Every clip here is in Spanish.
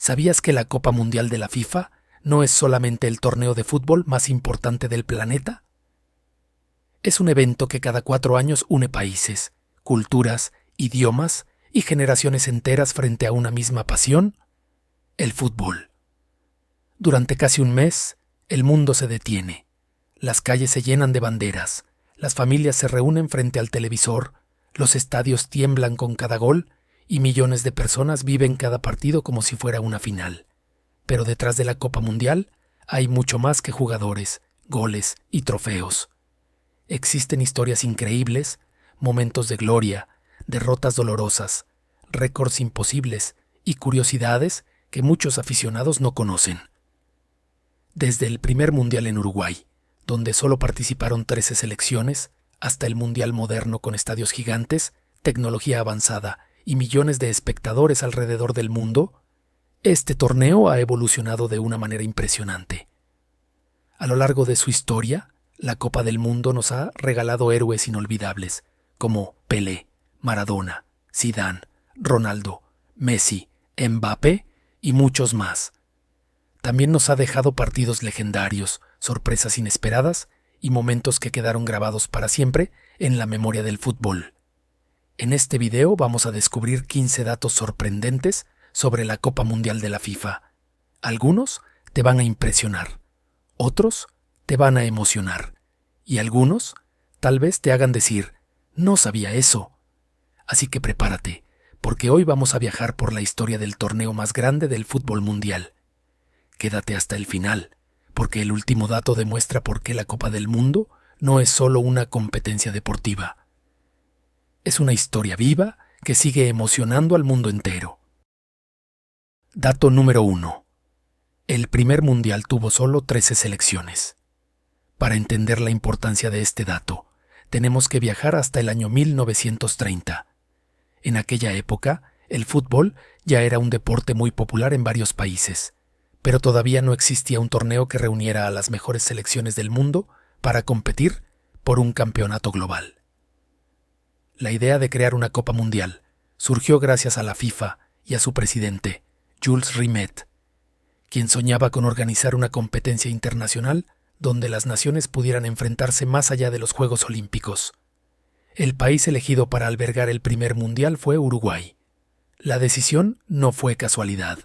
¿Sabías que la Copa Mundial de la FIFA no es solamente el torneo de fútbol más importante del planeta? Es un evento que cada 4 años une países, culturas, idiomas y generaciones enteras frente a una misma pasión, el fútbol. Durante casi un mes, el mundo se detiene. Las calles se llenan de banderas, las familias se reúnen frente al televisor, los estadios tiemblan con cada gol y millones de personas viven cada partido como si fuera una final. Pero detrás de la Copa Mundial hay mucho más que jugadores, goles y trofeos. Existen historias increíbles, momentos de gloria, derrotas dolorosas, récords imposibles y curiosidades que muchos aficionados no conocen. Desde el primer Mundial en Uruguay, donde solo participaron 13 selecciones, hasta el Mundial moderno con estadios gigantes, tecnología avanzada y millones de espectadores alrededor del mundo, este torneo ha evolucionado de una manera impresionante. A lo largo de su historia, la Copa del Mundo nos ha regalado héroes inolvidables, como Pelé, Maradona, Zidane, Ronaldo, Messi, Mbappé y muchos más. También nos ha dejado partidos legendarios, sorpresas inesperadas y momentos que quedaron grabados para siempre en la memoria del fútbol. En este video vamos a descubrir 15 datos sorprendentes sobre la Copa Mundial de la FIFA. Algunos te van a impresionar, otros te van a emocionar y algunos tal vez te hagan decir, no sabía eso. Así que prepárate, porque hoy vamos a viajar por la historia del torneo más grande del fútbol mundial. Quédate hasta el final, porque el último dato demuestra por qué la Copa del Mundo no es solo una competencia deportiva. Es una historia viva que sigue emocionando al mundo entero. Dato número 1. El primer mundial tuvo solo 13 selecciones. Para entender la importancia de este dato, tenemos que viajar hasta el año 1930. En aquella época, el fútbol ya era un deporte muy popular en varios países, pero todavía no existía un torneo que reuniera a las mejores selecciones del mundo para competir por un campeonato global. La idea de crear una Copa Mundial surgió gracias a la FIFA y a su presidente, Jules Rimet, quien soñaba con organizar una competencia internacional donde las naciones pudieran enfrentarse más allá de los Juegos Olímpicos. El país elegido para albergar el primer mundial fue Uruguay. La decisión no fue casualidad.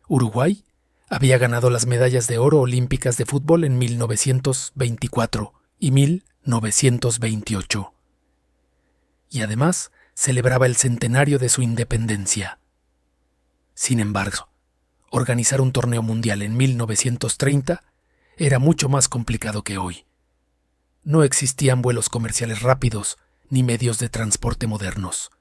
Uruguay había ganado las medallas de oro olímpicas de fútbol en 1924 y 1928. Y además celebraba el centenario de su independencia. Sin embargo, organizar un torneo mundial en 1930 era mucho más complicado que hoy. No existían vuelos comerciales rápidos ni medios de transporte modernos.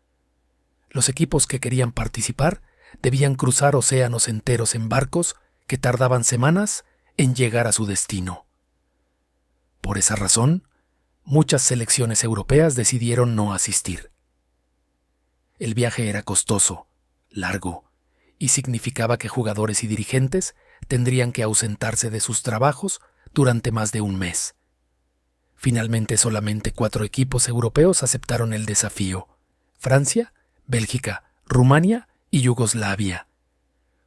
Los equipos que querían participar debían cruzar océanos enteros en barcos que tardaban semanas en llegar a su destino. Por esa razón, muchas selecciones europeas decidieron no asistir. El viaje era costoso, largo, y significaba que jugadores y dirigentes tendrían que ausentarse de sus trabajos durante más de un mes. Finalmente, solamente 4 equipos europeos aceptaron el desafío: Francia, Bélgica, Rumania y Yugoslavia.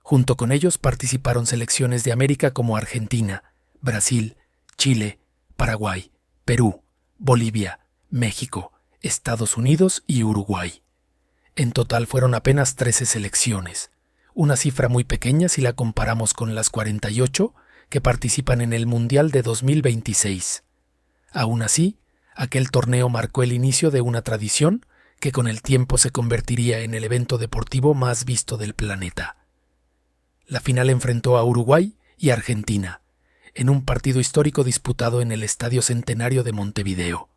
Junto con ellos participaron selecciones de América como Argentina, Brasil, Chile, Paraguay, Perú, Bolivia, México, Estados Unidos y Uruguay. En total fueron apenas 13 selecciones, una cifra muy pequeña si la comparamos con las 48 que participan en el Mundial de 2026. Aún así, aquel torneo marcó el inicio de una tradición que con el tiempo se convertiría en el evento deportivo más visto del planeta. La final enfrentó a Uruguay y Argentina, en un partido histórico disputado en el Estadio Centenario de Montevideo.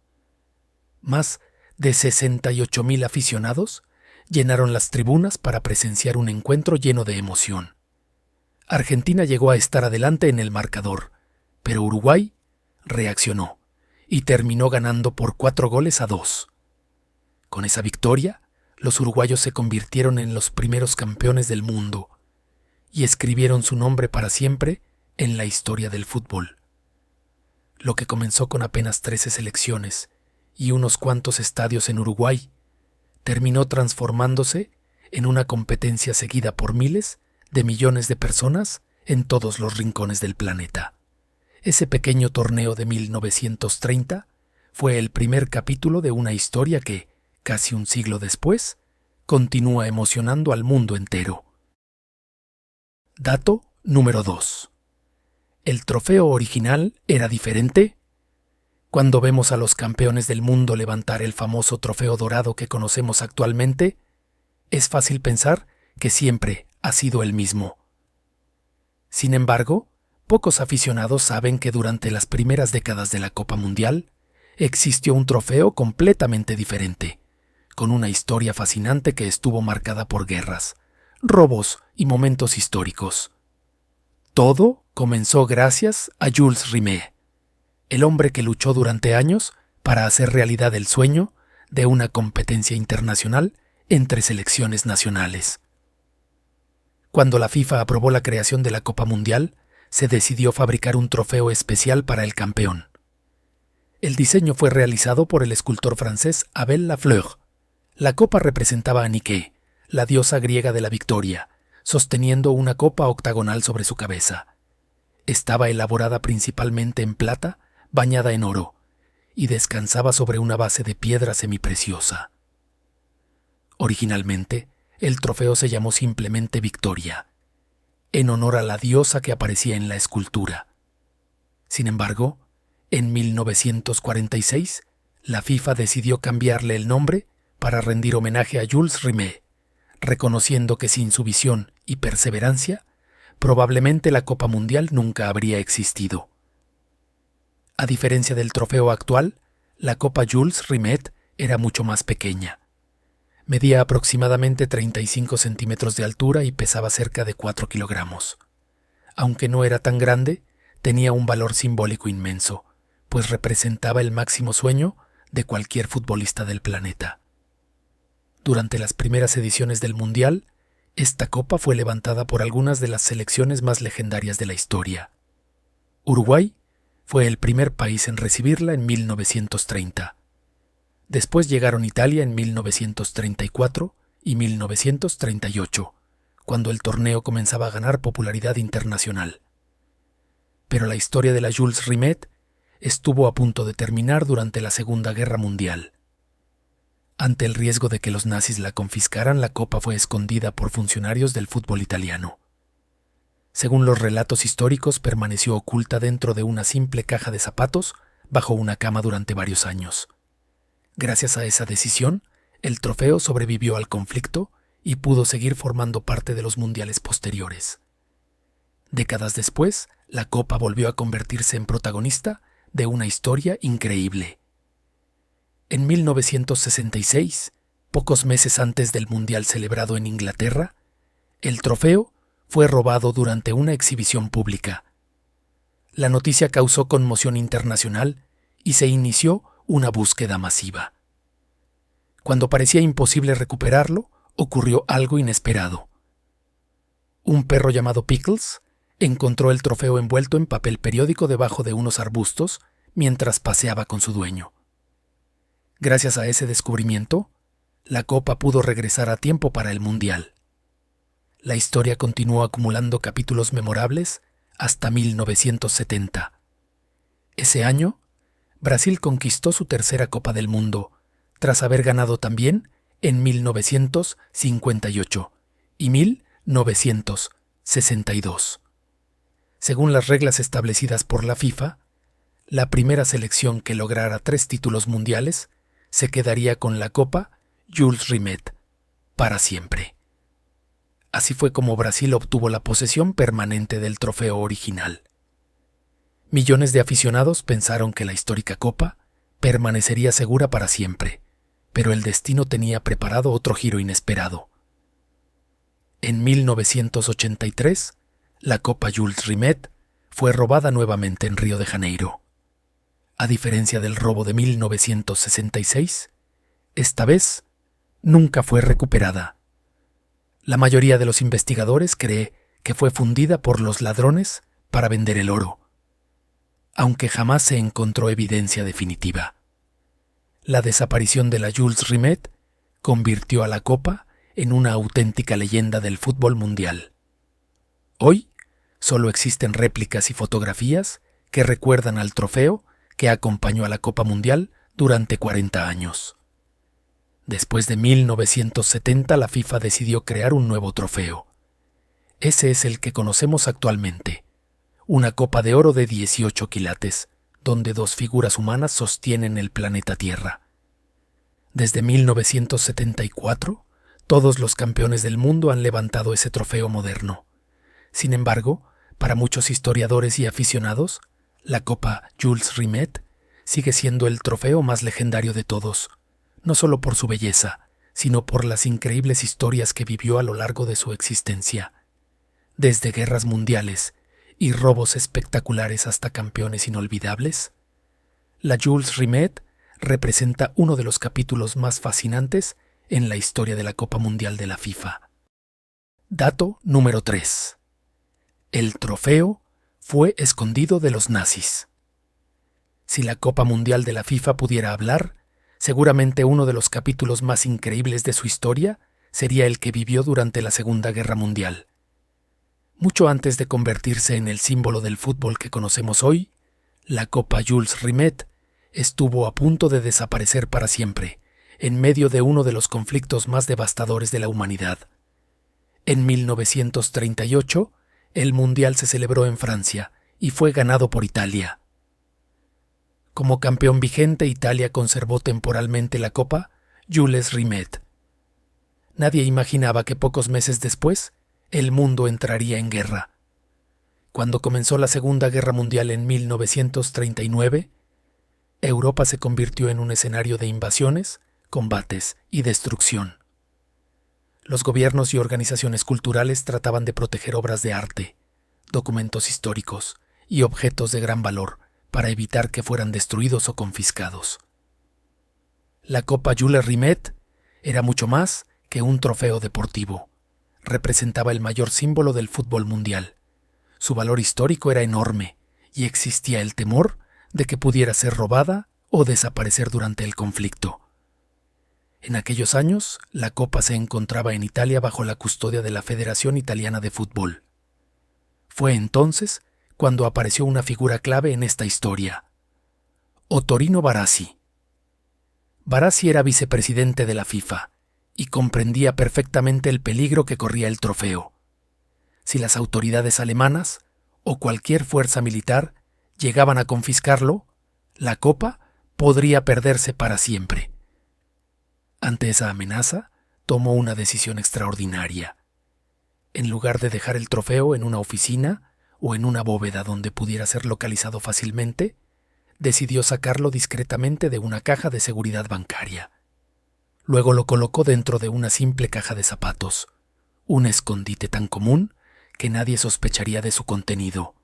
Más de 68,000 aficionados llenaron las tribunas para presenciar un encuentro lleno de emoción. Argentina llegó a estar adelante en el marcador, pero Uruguay reaccionó y terminó ganando por 4-2. Con esa victoria, los uruguayos se convirtieron en los primeros campeones del mundo y escribieron su nombre para siempre en la historia del fútbol. Lo que comenzó con apenas 13 selecciones y unos cuantos estadios en Uruguay, terminó transformándose en una competencia seguida por miles de millones de personas en todos los rincones del planeta. Ese pequeño torneo de 1930 fue el primer capítulo de una historia que, casi un siglo después, continúa emocionando al mundo entero. Dato número 2. ¿El trofeo original era diferente? Cuando vemos a los campeones del mundo levantar el famoso trofeo dorado que conocemos actualmente, es fácil pensar que siempre ha sido el mismo. Sin embargo, pocos aficionados saben que durante las primeras décadas de la Copa Mundial existió un trofeo completamente diferente, con una historia fascinante que estuvo marcada por guerras, robos y momentos históricos. Todo comenzó gracias a Jules Rimet, el hombre que luchó durante años para hacer realidad el sueño de una competencia internacional entre selecciones nacionales. Cuando la FIFA aprobó la creación de la Copa Mundial, se decidió fabricar un trofeo especial para el campeón. El diseño fue realizado por el escultor francés Abel Lafleur. La copa representaba a Nike, la diosa griega de la victoria, sosteniendo una copa octagonal sobre su cabeza. Estaba elaborada principalmente en plata, bañada en oro, y descansaba sobre una base de piedra semipreciosa. Originalmente, el trofeo se llamó simplemente Victoria, en honor a la diosa que aparecía en la escultura. Sin embargo, en 1946, la FIFA decidió cambiarle el nombre para rendir homenaje a Jules Rimet, reconociendo que sin su visión y perseverancia, probablemente la Copa Mundial nunca habría existido. A diferencia del trofeo actual, la Copa Jules Rimet era mucho más pequeña. Medía aproximadamente 35 centímetros de altura y pesaba cerca de 4 kilogramos. Aunque no era tan grande, tenía un valor simbólico inmenso, pues representaba el máximo sueño de cualquier futbolista del planeta. Durante las primeras ediciones del Mundial, esta copa fue levantada por algunas de las selecciones más legendarias de la historia. Uruguay fue el primer país en recibirla en 1930. Después llegaron Italia en 1934 y 1938, cuando el torneo comenzaba a ganar popularidad internacional. Pero la historia de la Jules Rimet estuvo a punto de terminar durante la Segunda Guerra Mundial. Ante el riesgo de que los nazis la confiscaran, la copa fue escondida por funcionarios del fútbol italiano. Según los relatos históricos, permaneció oculta dentro de una simple caja de zapatos bajo una cama durante varios años. Gracias a esa decisión, el trofeo sobrevivió al conflicto y pudo seguir formando parte de los mundiales posteriores. Décadas después, la copa volvió a convertirse en protagonista de una historia increíble. En 1966, pocos meses antes del Mundial celebrado en Inglaterra, el trofeo fue robado durante una exhibición pública. La noticia causó conmoción internacional y se inició una búsqueda masiva. Cuando parecía imposible recuperarlo, ocurrió algo inesperado. Un perro llamado Pickles encontró el trofeo envuelto en papel periódico debajo de unos arbustos mientras paseaba con su dueño. Gracias a ese descubrimiento, la copa pudo regresar a tiempo para el Mundial. La historia continuó acumulando capítulos memorables hasta 1970. Ese año, Brasil conquistó su tercera Copa del Mundo, tras haber ganado también en 1958 y 1962. Según las reglas establecidas por la FIFA, la primera selección que lograra 3 títulos mundiales se quedaría con la Copa Jules Rimet para siempre. Así fue como Brasil obtuvo la posesión permanente del trofeo original. Millones de aficionados pensaron que la histórica copa permanecería segura para siempre, pero el destino tenía preparado otro giro inesperado. En 1983, la Copa Jules Rimet fue robada nuevamente en Río de Janeiro. A diferencia del robo de 1966, esta vez nunca fue recuperada. La mayoría de los investigadores cree que fue fundida por los ladrones para vender el oro, aunque jamás se encontró evidencia definitiva. La desaparición de la Jules Rimet convirtió a la copa en una auténtica leyenda del fútbol mundial. Hoy, solo existen réplicas y fotografías que recuerdan al trofeo que acompañó a la Copa Mundial durante 40 años. Después de 1970, la FIFA decidió crear un nuevo trofeo. Ese es el que conocemos actualmente, una copa de oro de 18 quilates, donde dos figuras humanas sostienen el planeta Tierra. Desde 1974, todos los campeones del mundo han levantado ese trofeo moderno. Sin embargo, para muchos historiadores y aficionados, la Copa Jules Rimet sigue siendo el trofeo más legendario de todos, no solo por su belleza, sino por las increíbles historias que vivió a lo largo de su existencia. Desde guerras mundiales y robos espectaculares hasta campeones inolvidables, la Jules Rimet representa uno de los capítulos más fascinantes en la historia de la Copa Mundial de la FIFA. Dato número 3. El trofeo fue escondido de los nazis. Si la Copa Mundial de la FIFA pudiera hablar, seguramente uno de los capítulos más increíbles de su historia sería el que vivió durante la Segunda Guerra Mundial. Mucho antes de convertirse en el símbolo del fútbol que conocemos hoy, la Copa Jules Rimet estuvo a punto de desaparecer para siempre, en medio de uno de los conflictos más devastadores de la humanidad. En 1938, el Mundial se celebró en Francia y fue ganado por Italia. Como campeón vigente, Italia conservó temporalmente la Copa Jules Rimet. Nadie imaginaba que pocos meses después, el mundo entraría en guerra. Cuando comenzó la Segunda Guerra Mundial en 1939, Europa se convirtió en un escenario de invasiones, combates y destrucción. Los gobiernos y organizaciones culturales trataban de proteger obras de arte, documentos históricos y objetos de gran valor para evitar que fueran destruidos o confiscados. La Copa Jules Rimet era mucho más que un trofeo deportivo. Representaba el mayor símbolo del fútbol mundial. Su valor histórico era enorme y existía el temor de que pudiera ser robada o desaparecer durante el conflicto. En aquellos años, la copa se encontraba en Italia bajo la custodia de la Federación Italiana de Fútbol. Fue entonces cuando apareció una figura clave en esta historia: Ottorino Barassi. Barassi era vicepresidente de la FIFA y comprendía perfectamente el peligro que corría el trofeo. Si las autoridades alemanas o cualquier fuerza militar llegaban a confiscarlo, la copa podría perderse para siempre. Ante esa amenaza, tomó una decisión extraordinaria. En lugar de dejar el trofeo en una oficina o en una bóveda donde pudiera ser localizado fácilmente, decidió sacarlo discretamente de una caja de seguridad bancaria. Luego lo colocó dentro de una simple caja de zapatos, un escondite tan común que nadie sospecharía de su contenido.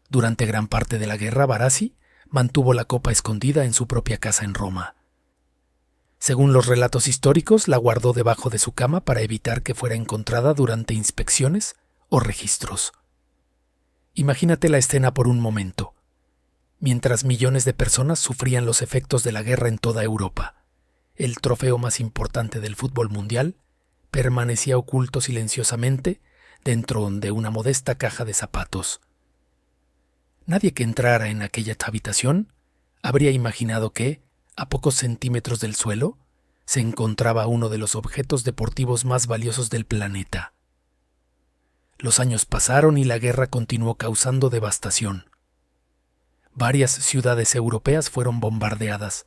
Durante gran parte de la guerra, Barassi mantuvo la copa escondida en su propia casa en Roma. Según los relatos históricos, la guardó debajo de su cama para evitar que fuera encontrada durante inspecciones o registros. Imagínate la escena por un momento. Mientras millones de personas sufrían los efectos de la guerra en toda Europa, el trofeo más importante del fútbol mundial permanecía oculto silenciosamente dentro de una modesta caja de zapatos. Nadie que entrara en aquella habitación habría imaginado que, a pocos centímetros del suelo, se encontraba uno de los objetos deportivos más valiosos del planeta. Los años pasaron y la guerra continuó causando devastación. Varias ciudades europeas fueron bombardeadas,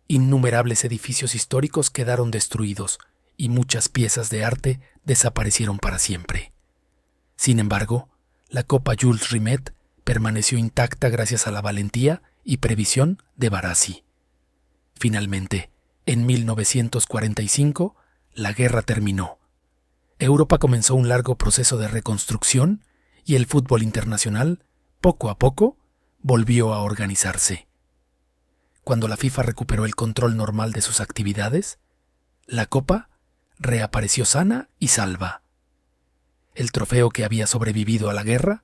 innumerables edificios históricos quedaron destruidos y muchas piezas de arte desaparecieron para siempre. Sin embargo, la Copa Jules Rimet permaneció intacta gracias a la valentía y previsión de Barassi. Finalmente, en 1945, la guerra terminó. Europa comenzó un largo proceso de reconstrucción y el fútbol internacional, poco a poco, volvió a organizarse. Cuando la FIFA recuperó el control normal de sus actividades, la copa reapareció sana y salva. El trofeo que había sobrevivido a la guerra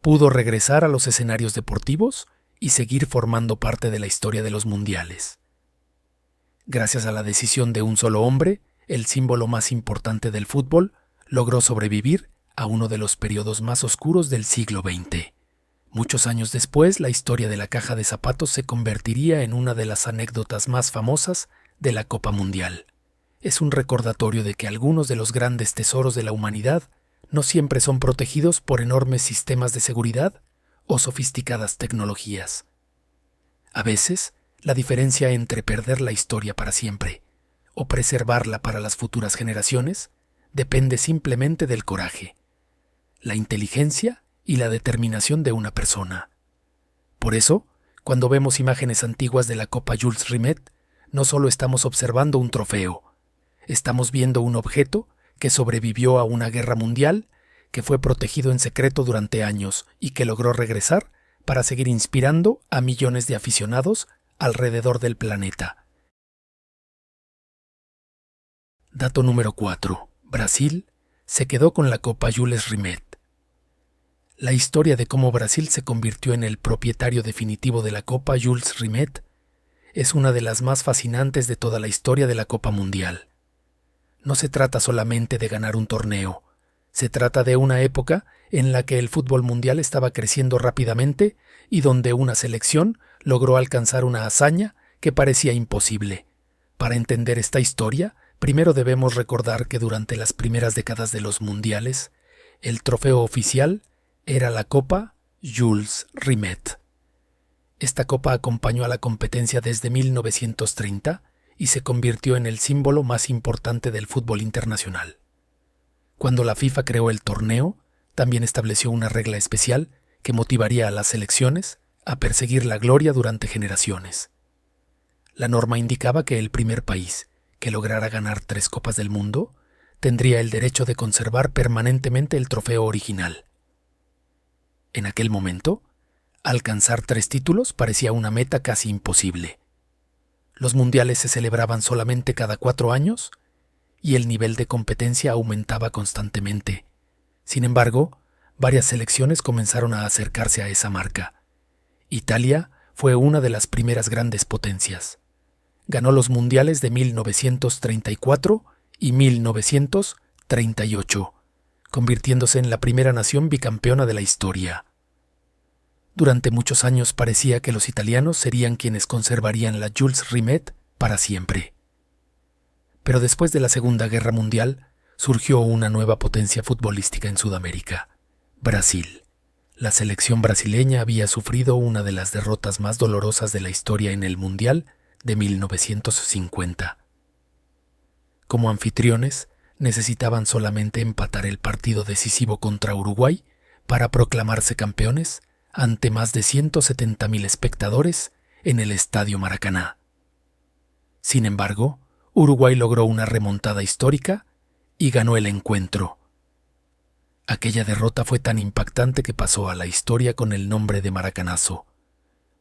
pudo regresar a los escenarios deportivos y seguir formando parte de la historia de los mundiales. Gracias a la decisión de un solo hombre, el símbolo más importante del fútbol logró sobrevivir a uno de los periodos más oscuros del siglo XX. Muchos años después, la historia de la caja de zapatos se convertiría en una de las anécdotas más famosas de la Copa Mundial. Es un recordatorio de que algunos de los grandes tesoros de la humanidad no siempre son protegidos por enormes sistemas de seguridad o sofisticadas tecnologías. A veces, la diferencia entre perder la historia para siempre o preservarla para las futuras generaciones depende simplemente del coraje, la inteligencia y la determinación de una persona. Por eso, cuando vemos imágenes antiguas de la Copa Jules Rimet, no solo estamos observando un trofeo, estamos viendo un objeto que sobrevivió a una guerra mundial, que fue protegido en secreto durante años y que logró regresar para seguir inspirando a millones de aficionados alrededor del planeta. Dato número 4. Brasil se quedó con la Copa Jules Rimet. La historia de cómo Brasil se convirtió en el propietario definitivo de la Copa Jules Rimet es una de las más fascinantes de toda la historia de la Copa Mundial. No se trata solamente de ganar un torneo, se trata de una época en la que el fútbol mundial estaba creciendo rápidamente y donde una selección logró alcanzar una hazaña que parecía imposible. Para entender esta historia, primero debemos recordar que durante las primeras décadas de los mundiales, el trofeo oficial era la Copa Jules Rimet. Esta copa acompañó a la competencia desde 1930 y se convirtió en el símbolo más importante del fútbol internacional. Cuando la FIFA creó el torneo, también estableció una regla especial que motivaría a las selecciones a perseguir la gloria durante generaciones. La norma indicaba que el primer país que lograra ganar 3 Copas del Mundo tendría el derecho de conservar permanentemente el trofeo original. En aquel momento, alcanzar 3 títulos parecía una meta casi imposible. Los mundiales se celebraban solamente cada 4 años y el nivel de competencia aumentaba constantemente. Sin embargo, varias selecciones comenzaron a acercarse a esa marca. Italia fue una de las primeras grandes potencias. Ganó los mundiales de 1934 y 1938, convirtiéndose en la primera nación bicampeona de la historia. Durante muchos años parecía que los italianos serían quienes conservarían la Jules Rimet para siempre. Pero después de la Segunda Guerra Mundial, surgió una nueva potencia futbolística en Sudamérica, Brasil. La selección brasileña había sufrido una de las derrotas más dolorosas de la historia en el Mundial de 1950. Como anfitriones, necesitaban solamente empatar el partido decisivo contra Uruguay para proclamarse campeones ante más de 170,000 espectadores en el Estadio Maracaná. Sin embargo, Uruguay logró una remontada histórica y ganó el encuentro. Aquella derrota fue tan impactante que pasó a la historia con el nombre de Maracanazo.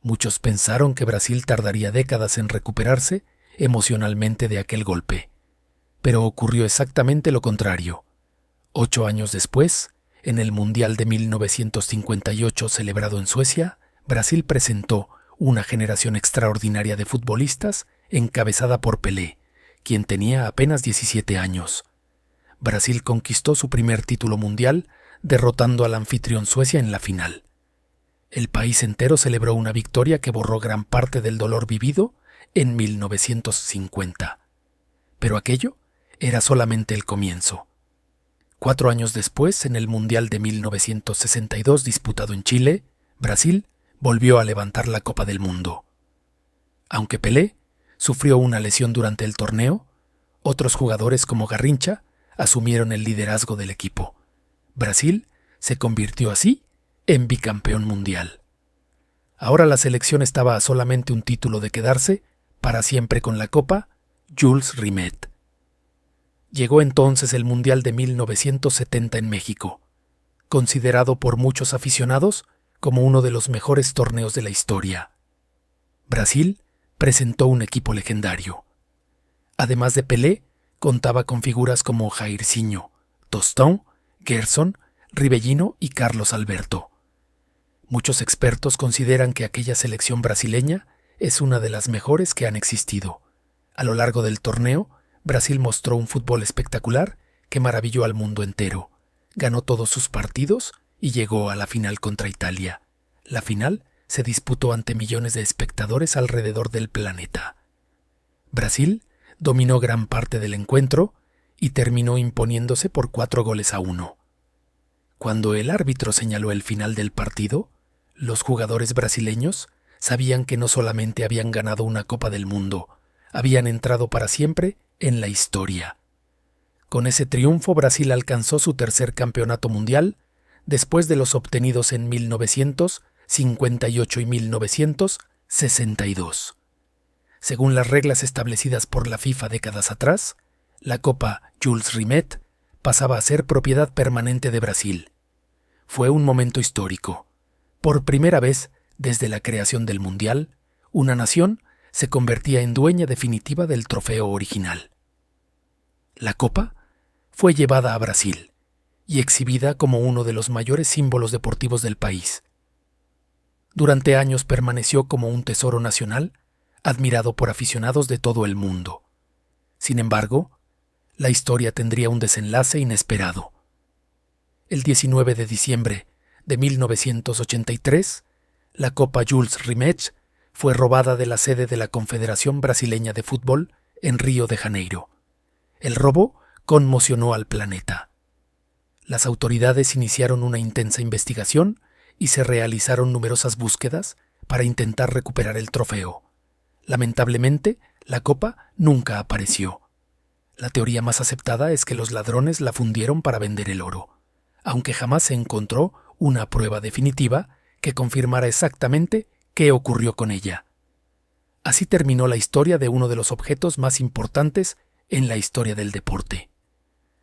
Muchos pensaron que Brasil tardaría décadas en recuperarse emocionalmente de aquel golpe, pero ocurrió exactamente lo contrario. 8 años después, en el Mundial de 1958 celebrado en Suecia, Brasil presentó una generación extraordinaria de futbolistas encabezada por Pelé, quien tenía apenas 17 años. Brasil conquistó su primer título mundial, derrotando al anfitrión Suecia en la final. El país entero celebró una victoria que borró gran parte del dolor vivido en 1950. Pero aquello era solamente el comienzo. 4 años después, en el Mundial de 1962 disputado en Chile, Brasil volvió a levantar la Copa del Mundo. Aunque Pelé sufrió una lesión durante el torneo, otros jugadores como Garrincha asumieron el liderazgo del equipo. Brasil se convirtió así en bicampeón mundial. Ahora la selección estaba a solamente un título de quedarse para siempre con la Copa Jules Rimet. Llegó entonces el Mundial de 1970 en México, considerado por muchos aficionados como uno de los mejores torneos de la historia. Brasil presentó un equipo legendario. Además de Pelé, contaba con figuras como Jairzinho, Tostão, Gerson, Ribellino y Carlos Alberto. Muchos expertos consideran que aquella selección brasileña es una de las mejores que han existido. A lo largo del torneo, Brasil mostró un fútbol espectacular que maravilló al mundo entero, ganó todos sus partidos y llegó a la final contra Italia. La final se disputó ante millones de espectadores alrededor del planeta. Brasil dominó gran parte del encuentro y terminó imponiéndose por 4-1. Cuando el árbitro señaló el final del partido, los jugadores brasileños sabían que no solamente habían ganado una Copa del Mundo, habían entrado para siempre en la historia. Con ese triunfo, Brasil alcanzó su tercer campeonato mundial, después de los obtenidos en 1958 y 1962. Según las reglas establecidas por la FIFA décadas atrás, la Copa Jules Rimet pasaba a ser propiedad permanente de Brasil. Fue un momento histórico. Por primera vez, desde la creación del Mundial, una nación se convertía en dueña definitiva del trofeo original. La Copa fue llevada a Brasil y exhibida como uno de los mayores símbolos deportivos del país. Durante años permaneció como un tesoro nacional, admirado por aficionados de todo el mundo. Sin embargo, la historia tendría un desenlace inesperado. El 19 de diciembre de 1983, la Copa Jules Rimet fue robada de la sede de la Confederación Brasileña de Fútbol en Río de Janeiro. El robo conmocionó al planeta. Las autoridades iniciaron una intensa investigación y se realizaron numerosas búsquedas para intentar recuperar el trofeo. Lamentablemente, la copa nunca apareció. La teoría más aceptada es que los ladrones la fundieron para vender el oro, aunque jamás se encontró una prueba definitiva que confirmara exactamente qué ocurrió con ella. Así terminó la historia de uno de los objetos más importantes en la historia del deporte.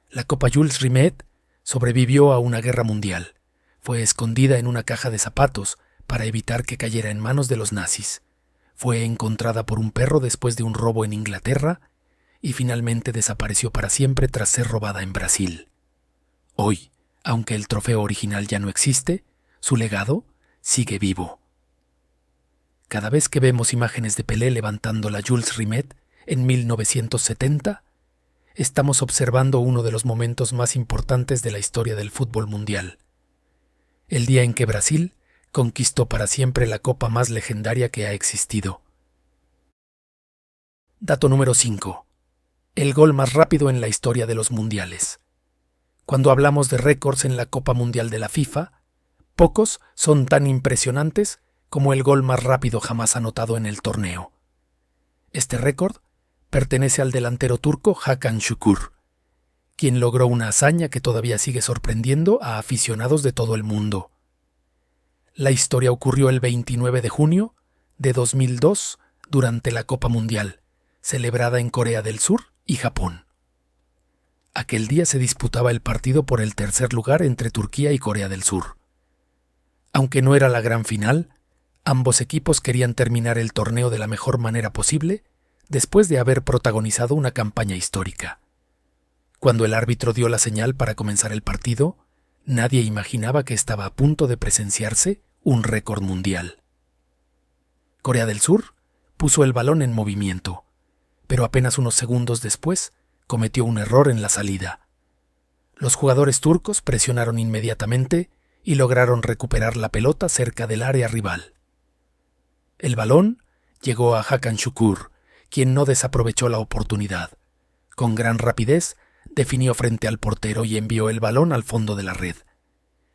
La Copa Jules Rimet sobrevivió a una guerra mundial. Fue escondida en una caja de zapatos para evitar que cayera en manos de los nazis. Fue encontrada por un perro después de un robo en Inglaterra y finalmente desapareció para siempre tras ser robada en Brasil. Hoy, aunque el trofeo original ya no existe, su legado sigue vivo. Cada vez que vemos imágenes de Pelé levantando la Jules Rimet en 1970, estamos observando uno de los momentos más importantes de la historia del fútbol mundial. El día en que Brasil conquistó para siempre la copa más legendaria que ha existido. Dato número 5. El gol más rápido en la historia de los mundiales. Cuando hablamos de récords en la Copa Mundial de la FIFA, pocos son tan impresionantes como el gol más rápido jamás anotado en el torneo. Este récord pertenece al delantero turco Hakan Şükür, quien logró una hazaña que todavía sigue sorprendiendo a aficionados de todo el mundo. La historia ocurrió el 29 de junio de 2002 durante la Copa Mundial, celebrada en Corea del Sur y Japón. Aquel día se disputaba el partido por el tercer lugar entre Turquía y Corea del Sur. Aunque no era la gran final, ambos equipos querían terminar el torneo de la mejor manera posible después de haber protagonizado una campaña histórica. Cuando el árbitro dio la señal para comenzar el partido, nadie imaginaba que estaba a punto de presenciarse un récord mundial. Corea del Sur puso el balón en movimiento, pero apenas unos segundos después cometió un error en la salida. Los jugadores turcos presionaron inmediatamente y lograron recuperar la pelota cerca del área rival. El balón llegó a Hakan Şükür, quien no desaprovechó la oportunidad. Con gran rapidez, definió frente al portero y envió el balón al fondo de la red.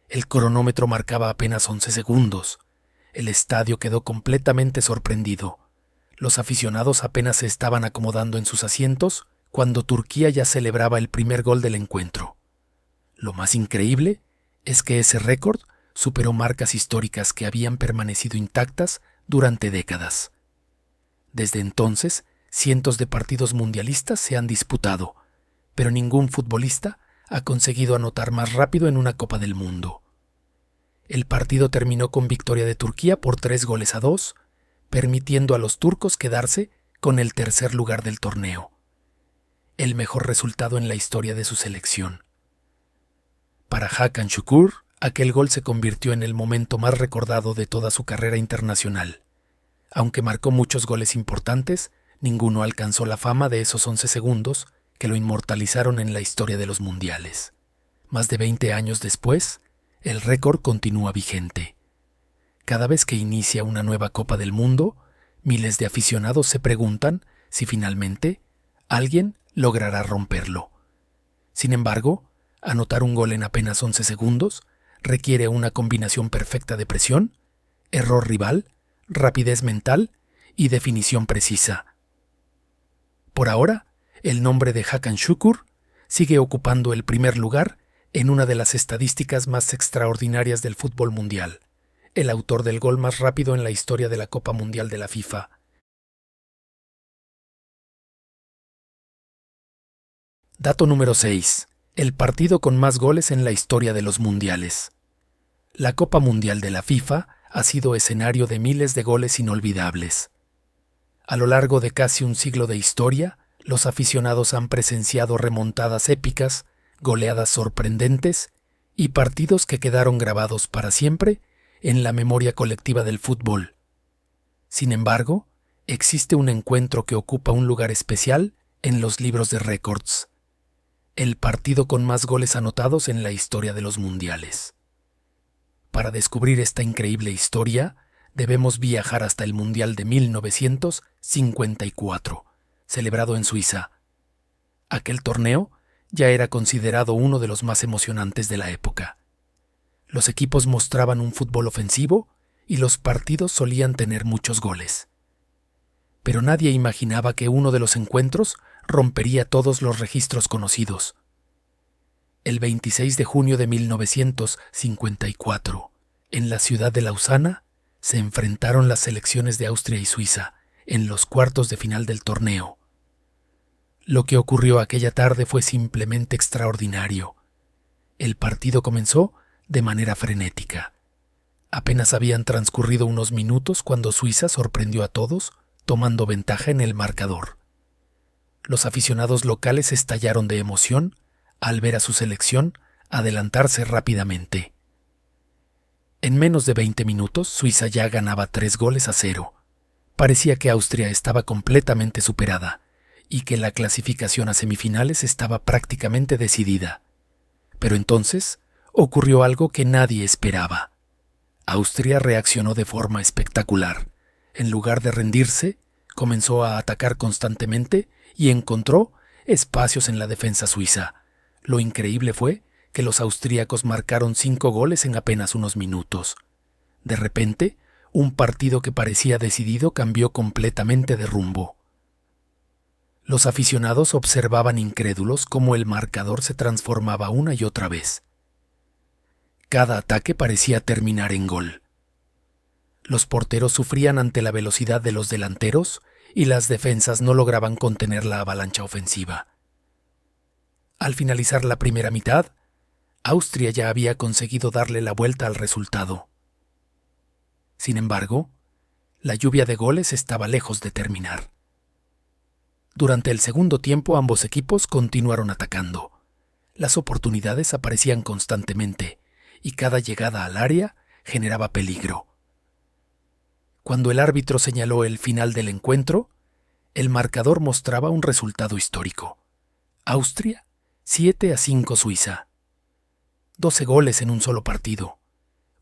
El cronómetro marcaba apenas 11 segundos. El estadio quedó completamente sorprendido. Los aficionados apenas se estaban acomodando en sus asientos cuando Turquía ya celebraba el primer gol del encuentro. Lo más increíble es que ese récord superó marcas históricas que habían permanecido intactas durante décadas. Desde entonces, cientos de partidos mundialistas se han disputado, pero ningún futbolista ha conseguido anotar más rápido en una Copa del Mundo. El partido terminó con victoria de Turquía por 3-2, permitiendo a los turcos quedarse con el tercer lugar del torneo, el mejor resultado en la historia de su selección. Para Hakan Şükür, aquel gol se convirtió en el momento más recordado de toda su carrera internacional. Aunque marcó muchos goles importantes, ninguno alcanzó la fama de esos 11 segundos que lo inmortalizaron en la historia de los mundiales. Más de 20 años después, el récord continúa vigente. Cada vez que inicia una nueva Copa del Mundo, miles de aficionados se preguntan si finalmente alguien logrará romperlo. Sin embargo, anotar un gol en apenas 11 segundos requiere una combinación perfecta de presión, error rival, rapidez mental y definición precisa. Por ahora, el nombre de Hakan Şükür sigue ocupando el primer lugar en una de las estadísticas más extraordinarias del fútbol mundial, el autor del gol más rápido en la historia de la Copa Mundial de la FIFA. Dato número 6. El partido con más goles en la historia de los mundiales. La Copa Mundial de la FIFA ha sido escenario de miles de goles inolvidables. A lo largo de casi un siglo de historia, los aficionados han presenciado remontadas épicas, goleadas sorprendentes y partidos que quedaron grabados para siempre en la memoria colectiva del fútbol. Sin embargo, existe un encuentro que ocupa un lugar especial en los libros de récords: el partido con más goles anotados en la historia de los mundiales. Para descubrir esta increíble historia, debemos viajar hasta el Mundial de 1954, celebrado en Suiza. Aquel torneo ya era considerado uno de los más emocionantes de la época. Los equipos mostraban un fútbol ofensivo y los partidos solían tener muchos goles. Pero nadie imaginaba que uno de los encuentros rompería todos los registros conocidos. El 26 de junio de 1954, en la ciudad de Lausana, se enfrentaron las selecciones de Austria y Suiza en los cuartos de final del torneo. Lo que ocurrió aquella tarde fue simplemente extraordinario. El partido comenzó de manera frenética. Apenas habían transcurrido unos minutos cuando Suiza sorprendió a todos, tomando ventaja en el marcador. Los aficionados locales estallaron de emoción al ver a su selección adelantarse rápidamente. En menos de 20 minutos, Suiza ya ganaba 3-0. Parecía que Austria estaba completamente superada y que la clasificación a semifinales estaba prácticamente decidida. Pero entonces ocurrió algo que nadie esperaba. Austria reaccionó de forma espectacular. En lugar de rendirse, comenzó a atacar constantemente y encontró espacios en la defensa suiza. Lo increíble fue que los austríacos marcaron 5 goles en apenas unos minutos. De repente, un partido que parecía decidido cambió completamente de rumbo. Los aficionados observaban incrédulos cómo el marcador se transformaba una y otra vez. Cada ataque parecía terminar en gol. Los porteros sufrían ante la velocidad de los delanteros y las defensas no lograban contener la avalancha ofensiva. Al finalizar la primera mitad, Austria ya había conseguido darle la vuelta al resultado. Sin embargo, la lluvia de goles estaba lejos de terminar. Durante el segundo tiempo ambos equipos continuaron atacando. Las oportunidades aparecían constantemente y cada llegada al área generaba peligro. Cuando el árbitro señaló el final del encuentro, el marcador mostraba un resultado histórico. Austria, 7-5 Suiza. 12 goles en un solo partido.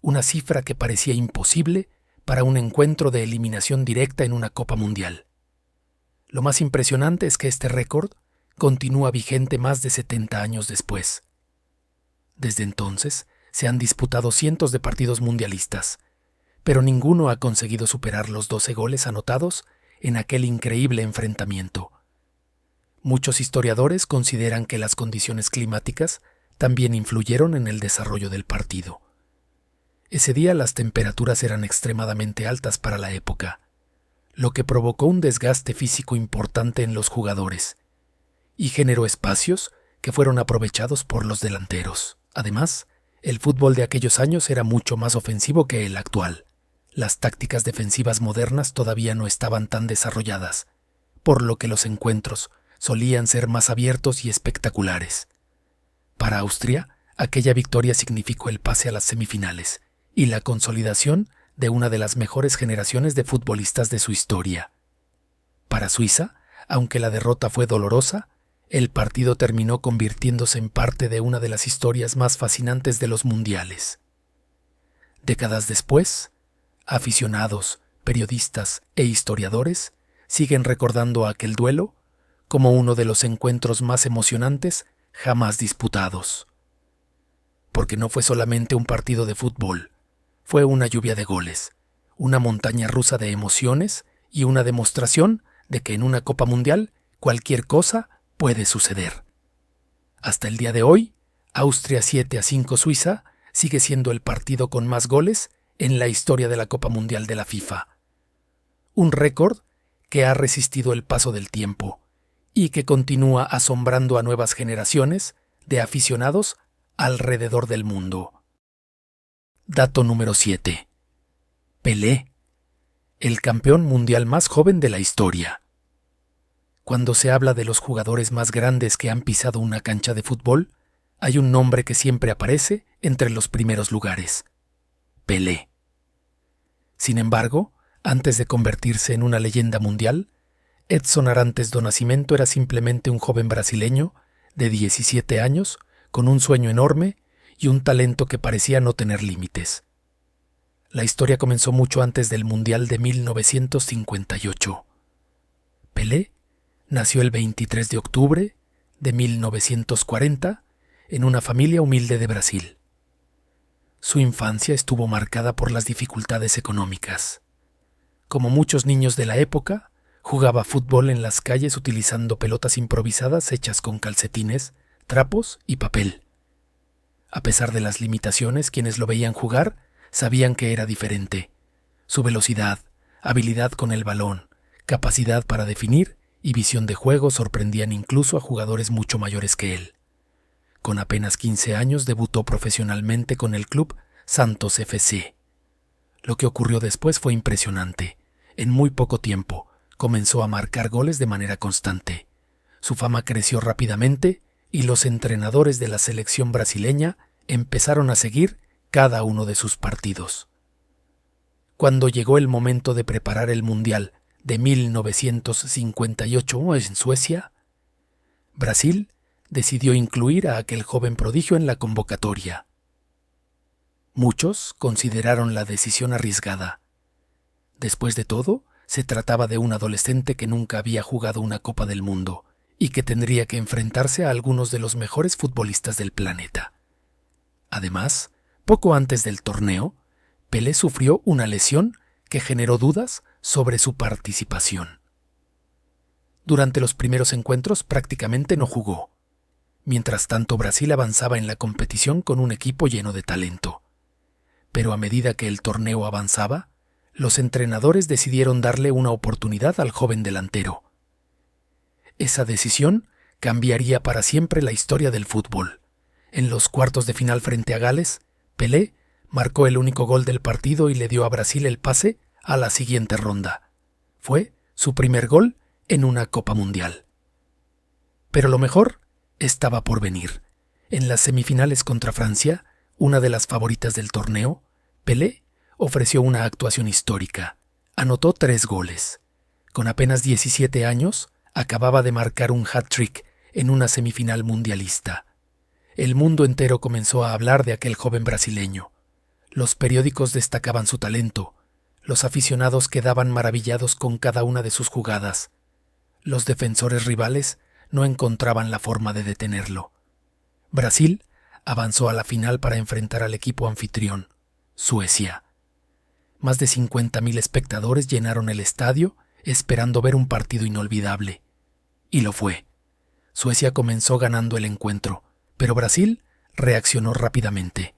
Una cifra que parecía imposible para un encuentro de eliminación directa en una Copa Mundial. Lo más impresionante es que este récord continúa vigente más de 70 años después. Desde entonces, se han disputado cientos de partidos mundialistas, pero ninguno ha conseguido superar los 12 goles anotados en aquel increíble enfrentamiento. Muchos historiadores consideran que las condiciones climáticas también influyeron en el desarrollo del partido. Ese día las temperaturas eran extremadamente altas para la época, lo que provocó un desgaste físico importante en los jugadores y generó espacios que fueron aprovechados por los delanteros. Además, el fútbol de aquellos años era mucho más ofensivo que el actual. Las tácticas defensivas modernas todavía no estaban tan desarrolladas, por lo que los encuentros solían ser más abiertos y espectaculares. Para Austria, aquella victoria significó el pase a las semifinales y la consolidación de una de las mejores generaciones de futbolistas de su historia. Para Suiza, aunque la derrota fue dolorosa, el partido terminó convirtiéndose en parte de una de las historias más fascinantes de los mundiales. Décadas después, aficionados, periodistas e historiadores siguen recordando aquel duelo como uno de los encuentros más emocionantes jamás disputados. Porque no fue solamente un partido de fútbol, fue una lluvia de goles, una montaña rusa de emociones y una demostración de que en una Copa Mundial cualquier cosa puede suceder. Hasta el día de hoy, Austria 7-5 Suiza sigue siendo el partido con más goles en la historia de la Copa Mundial de la FIFA. Un récord que ha resistido el paso del tiempo y que continúa asombrando a nuevas generaciones de aficionados alrededor del mundo. Dato número 7. Pelé, el campeón mundial más joven de la historia. Cuando se habla de los jugadores más grandes que han pisado una cancha de fútbol, hay un nombre que siempre aparece entre los primeros lugares: Pelé. Sin embargo, antes de convertirse en una leyenda mundial, Edson Arantes do Nascimento era simplemente un joven brasileño de 17 años con un sueño enorme y un talento que parecía no tener límites. La historia comenzó mucho antes del Mundial de 1958. Pelé nació el 23 de octubre de 1940 en una familia humilde de Brasil. Su infancia estuvo marcada por las dificultades económicas. Como muchos niños de la época, jugaba fútbol en las calles utilizando pelotas improvisadas hechas con calcetines, trapos y papel. A pesar de las limitaciones, quienes lo veían jugar sabían que era diferente. Su velocidad, habilidad con el balón, capacidad para definir y visión de juego sorprendían incluso a jugadores mucho mayores que él. Con apenas 15 años debutó profesionalmente con el club Santos FC. Lo que ocurrió después fue impresionante. En muy poco tiempo comenzó a marcar goles de manera constante. Su fama creció rápidamente y los entrenadores de la selección brasileña empezaron a seguir cada uno de sus partidos. Cuando llegó el momento de preparar el Mundial de 1958 en Suecia, Brasil decidió incluir a aquel joven prodigio en la convocatoria. Muchos consideraron la decisión arriesgada. Después de todo, se trataba de un adolescente que nunca había jugado una Copa del Mundo y que tendría que enfrentarse a algunos de los mejores futbolistas del planeta. Además, poco antes del torneo, Pelé sufrió una lesión que generó dudas sobre su participación. Durante los primeros encuentros prácticamente no jugó. Mientras tanto, Brasil avanzaba en la competición con un equipo lleno de talento. Pero a medida que el torneo avanzaba, los entrenadores decidieron darle una oportunidad al joven delantero. Esa decisión cambiaría para siempre la historia del fútbol. En los cuartos de final frente a Gales, Pelé marcó el único gol del partido y le dio a Brasil el pase a la siguiente ronda. Fue su primer gol en una Copa Mundial. Pero lo mejor estaba por venir. En las semifinales contra Francia, una de las favoritas del torneo, Pelé ofreció una actuación histórica. Anotó 3 goles. Con apenas 17 años, acababa de marcar un hat-trick en una semifinal mundialista. El mundo entero comenzó a hablar de aquel joven brasileño. Los periódicos destacaban su talento. Los aficionados quedaban maravillados con cada una de sus jugadas. Los defensores rivales no encontraban la forma de detenerlo. Brasil avanzó a la final para enfrentar al equipo anfitrión, Suecia. Más de 50.000 espectadores llenaron el estadio esperando ver un partido inolvidable. Y lo fue. Suecia comenzó ganando el encuentro, pero Brasil reaccionó rápidamente.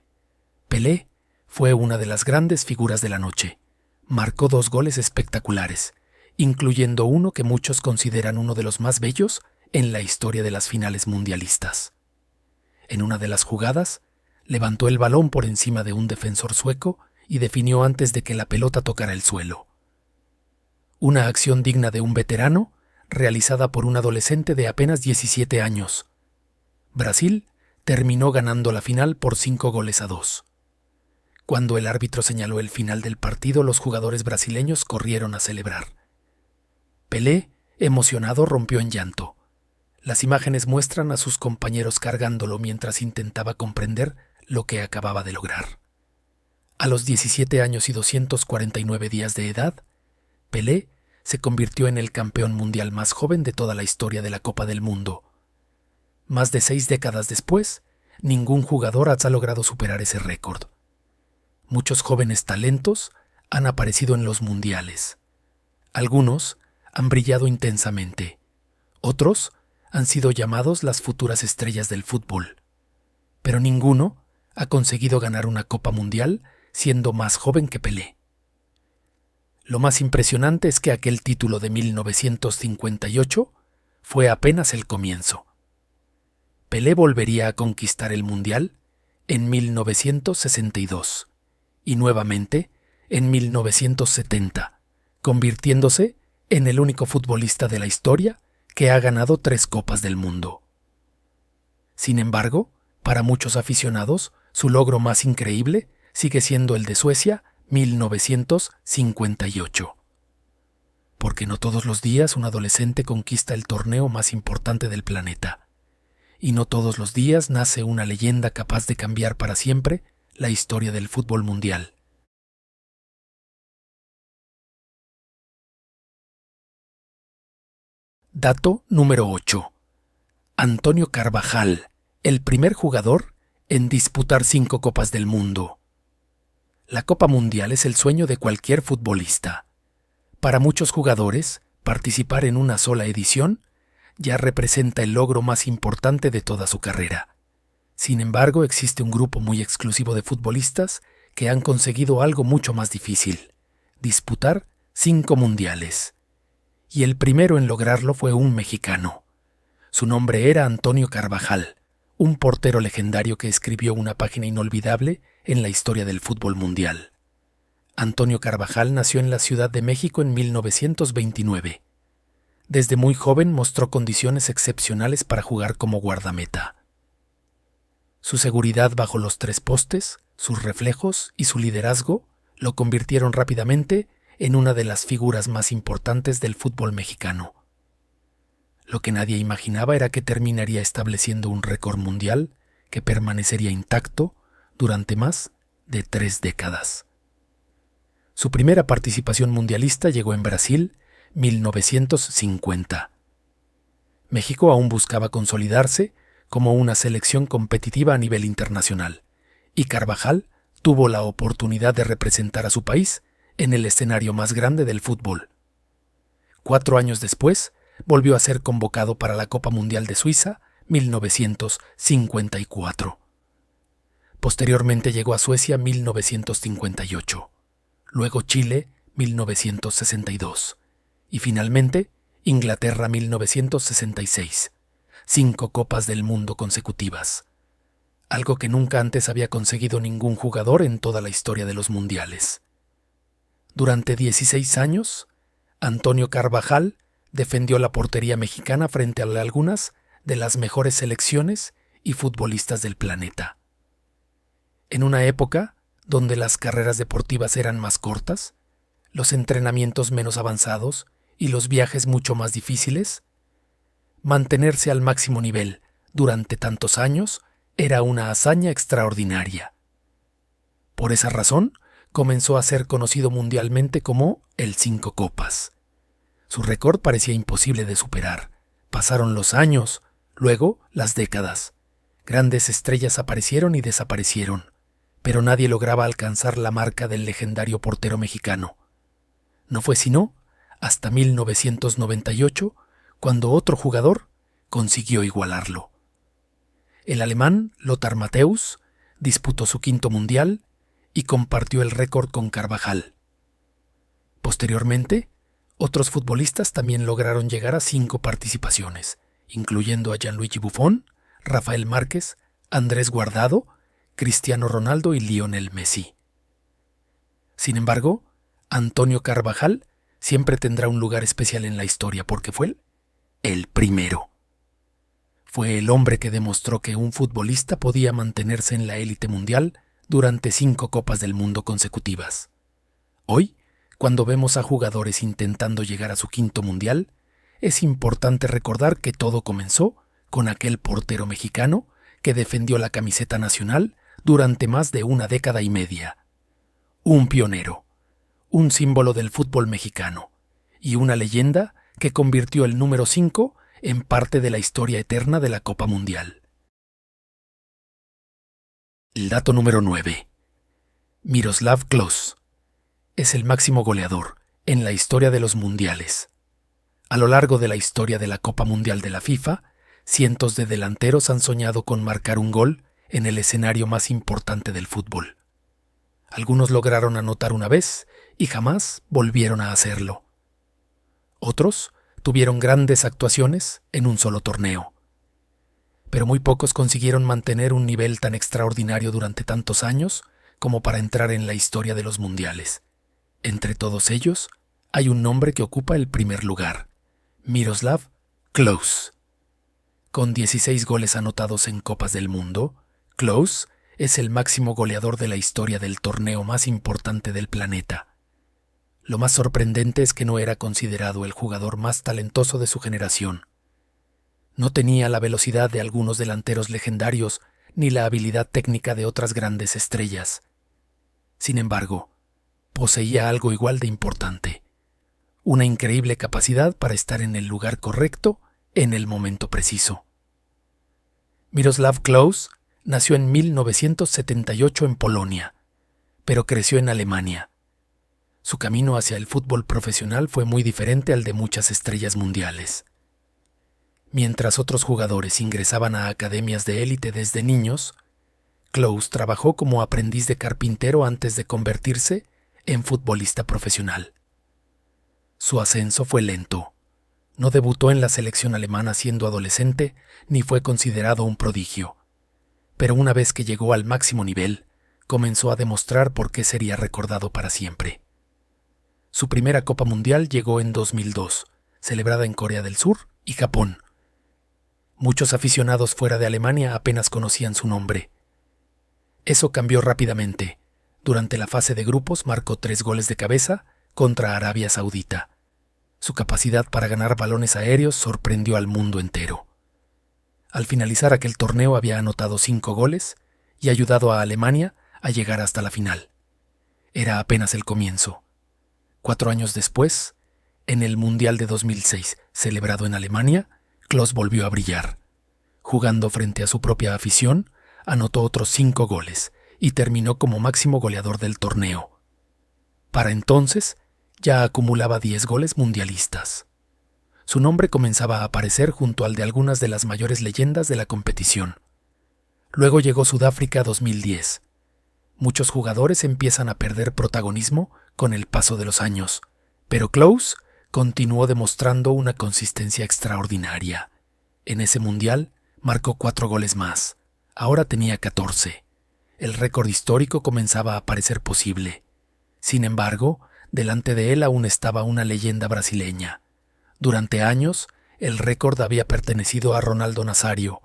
Pelé fue una de las grandes figuras de la noche. Marcó 2 goles espectaculares, incluyendo uno que muchos consideran uno de los más bellos en la historia de las finales mundialistas. En una de las jugadas, levantó el balón por encima de un defensor sueco y definió antes de que la pelota tocara el suelo. Una acción digna de un veterano, realizada por un adolescente de apenas 17 años. Brasil terminó ganando la final por 5-2. Cuando el árbitro señaló el final del partido, los jugadores brasileños corrieron a celebrar. Pelé, emocionado, rompió en llanto. Las imágenes muestran a sus compañeros cargándolo mientras intentaba comprender lo que acababa de lograr. A los 17 años y 249 días de edad, Pelé se convirtió en el campeón mundial más joven de toda la historia de la Copa del Mundo. Más de 6 décadas después, ningún jugador ha logrado superar ese récord. Muchos jóvenes talentos han aparecido en los mundiales. Algunos han brillado intensamente. Otros han sido llamados las futuras estrellas del fútbol. Pero ninguno ha conseguido ganar una Copa Mundial siendo más joven que Pelé. Lo más impresionante es que aquel título de 1958 fue apenas el comienzo. Pelé volvería a conquistar el Mundial en 1962 y nuevamente en 1970, convirtiéndose en el único futbolista de la historia que ha ganado 3 Copas del Mundo. Sin embargo, para muchos aficionados, su logro más increíble sigue siendo el de Suecia 1958. Porque no todos los días un adolescente conquista el torneo más importante del planeta. Y no todos los días nace una leyenda capaz de cambiar para siempre la historia del fútbol mundial. Dato número 8. Antonio Carvajal, el primer jugador en disputar 5 Copas del Mundo. La Copa Mundial es el sueño de cualquier futbolista. Para muchos jugadores, participar en una sola edición ya representa el logro más importante de toda su carrera. Sin embargo, existe un grupo muy exclusivo de futbolistas que han conseguido algo mucho más difícil: disputar 5 mundiales. Y el primero en lograrlo fue un mexicano. Su nombre era Antonio Carvajal, un portero legendario que escribió una página inolvidable en la historia del fútbol mundial. Antonio Carvajal nació en la Ciudad de México en 1929. Desde muy joven mostró condiciones excepcionales para jugar como guardameta. Su seguridad bajo los 3 postes, sus reflejos y su liderazgo lo convirtieron rápidamente en una de las figuras más importantes del fútbol mexicano. Lo que nadie imaginaba era que terminaría estableciendo un récord mundial que permanecería intacto durante más de 3 décadas. Su primera participación mundialista llegó en Brasil, 1950. México aún buscaba consolidarse como una selección competitiva a nivel internacional, y Carvajal tuvo la oportunidad de representar a su país en el escenario más grande del fútbol. 4 años después, volvió a ser convocado para la Copa Mundial de Suiza, 1954. Posteriormente llegó a Suecia, 1958. Luego Chile, 1962. Y finalmente, Inglaterra, 1966. 5 Copas del Mundo consecutivas. Algo que nunca antes había conseguido ningún jugador en toda la historia de los mundiales. Durante 16 años, Antonio Carvajal defendió la portería mexicana frente a algunas de las mejores selecciones y futbolistas del planeta. En una época donde las carreras deportivas eran más cortas, los entrenamientos menos avanzados y los viajes mucho más difíciles, mantenerse al máximo nivel durante tantos años era una hazaña extraordinaria. Por esa razón, comenzó a ser conocido mundialmente como el 5 Copas. Su récord parecía imposible de superar. Pasaron los años, luego las décadas. Grandes estrellas aparecieron y desaparecieron, pero nadie lograba alcanzar la marca del legendario portero mexicano. No fue sino hasta 1998 cuando otro jugador consiguió igualarlo. El alemán Lothar Matthäus disputó su 5º mundial y compartió el récord con Carvajal. Posteriormente, otros futbolistas también lograron llegar a 5 participaciones, incluyendo a Gianluigi Buffon, Rafael Márquez, Andrés Guardado, Cristiano Ronaldo y Lionel Messi. Sin embargo, Antonio Carvajal siempre tendrá un lugar especial en la historia porque fue el primero. Fue el hombre que demostró que un futbolista podía mantenerse en la élite mundial durante 5 Copas del Mundo consecutivas. Hoy, cuando vemos a jugadores intentando llegar a su 5º mundial, es importante recordar que todo comenzó con aquel portero mexicano que defendió la camiseta nacional durante más de una década y media. Un pionero, un símbolo del fútbol mexicano y una leyenda que convirtió el número 5 en parte de la historia eterna de la Copa Mundial. El dato número 9. Miroslav Klose es el máximo goleador en la historia de los mundiales. A lo largo de la historia de la Copa Mundial de la FIFA, cientos de delanteros han soñado con marcar un gol en el escenario más importante del fútbol. Algunos lograron anotar una vez y jamás volvieron a hacerlo. Otros tuvieron grandes actuaciones en un solo torneo. Pero muy pocos consiguieron mantener un nivel tan extraordinario durante tantos años como para entrar en la historia de los mundiales. Entre todos ellos, hay un nombre que ocupa el primer lugar: Miroslav Klose. Con 16 goles anotados en Copas del Mundo, Klose es el máximo goleador de la historia del torneo más importante del planeta. Lo más sorprendente es que no era considerado el jugador más talentoso de su generación. No tenía la velocidad de algunos delanteros legendarios ni la habilidad técnica de otras grandes estrellas. Sin embargo, poseía algo igual de importante: una increíble capacidad para estar en el lugar correcto en el momento preciso. Miroslav Klose nació en 1978 en Polonia, pero creció en Alemania. Su camino hacia el fútbol profesional fue muy diferente al de muchas estrellas mundiales. Mientras otros jugadores ingresaban a academias de élite desde niños, Klose trabajó como aprendiz de carpintero antes de convertirse en futbolista profesional. Su ascenso fue lento. No debutó en la selección alemana siendo adolescente, ni fue considerado un prodigio. Pero una vez que llegó al máximo nivel, comenzó a demostrar por qué sería recordado para siempre. Su primera Copa Mundial llegó en 2002, celebrada en Corea del Sur y Japón. Muchos aficionados fuera de Alemania apenas conocían su nombre. Eso cambió rápidamente. Durante la fase de grupos marcó 3 goles de cabeza contra Arabia Saudita. Su capacidad para ganar balones aéreos sorprendió al mundo entero. Al finalizar aquel torneo había anotado 5 goles y ayudado a Alemania a llegar hasta la final. Era apenas el comienzo. 4 años después, en el Mundial de 2006, celebrado en Alemania, Klose volvió a brillar. Jugando frente a su propia afición, anotó otros 5 goles y terminó como máximo goleador del torneo. Para entonces, ya acumulaba 10 goles mundialistas. Su nombre comenzaba a aparecer junto al de algunas de las mayores leyendas de la competición. Luego llegó Sudáfrica 2010. Muchos jugadores empiezan a perder protagonismo con el paso de los años, pero Klose continuó demostrando una consistencia extraordinaria. En ese mundial marcó 4 goles más. Ahora tenía 14. El récord histórico comenzaba a parecer posible. Sin embargo, delante de él aún estaba una leyenda brasileña. Durante años, el récord había pertenecido a Ronaldo Nazário.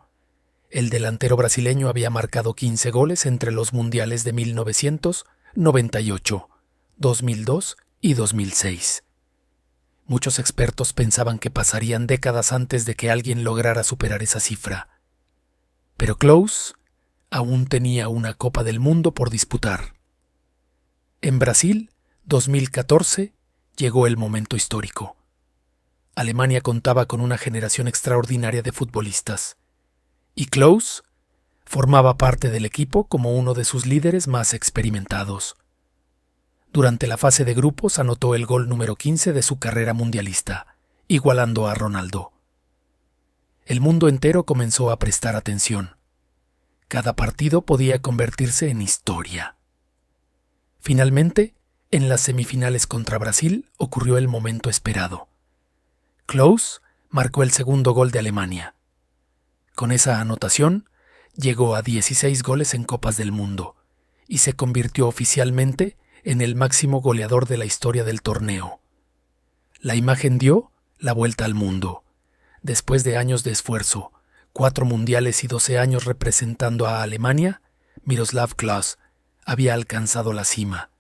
El delantero brasileño había marcado 15 goles entre los mundiales de 1998, 2002 y 2006. Muchos expertos pensaban que pasarían décadas antes de que alguien lograra superar esa cifra. Pero Klose aún tenía una Copa del Mundo por disputar. En Brasil, 2014, llegó el momento histórico. Alemania contaba con una generación extraordinaria de futbolistas, y Klose formaba parte del equipo como uno de sus líderes más experimentados. Durante la fase de grupos anotó el gol número 15 de su carrera mundialista, igualando a Ronaldo. El mundo entero comenzó a prestar atención. Cada partido podía convertirse en historia. Finalmente, en las semifinales contra Brasil ocurrió el momento esperado. Klose marcó el segundo gol de Alemania. Con esa anotación, llegó a 16 goles en Copas del Mundo y se convirtió oficialmente en el máximo goleador de la historia del torneo. La imagen dio la vuelta al mundo. Después de años de esfuerzo, 4 mundiales y 12 años representando a Alemania, Miroslav Klose había alcanzado la cima.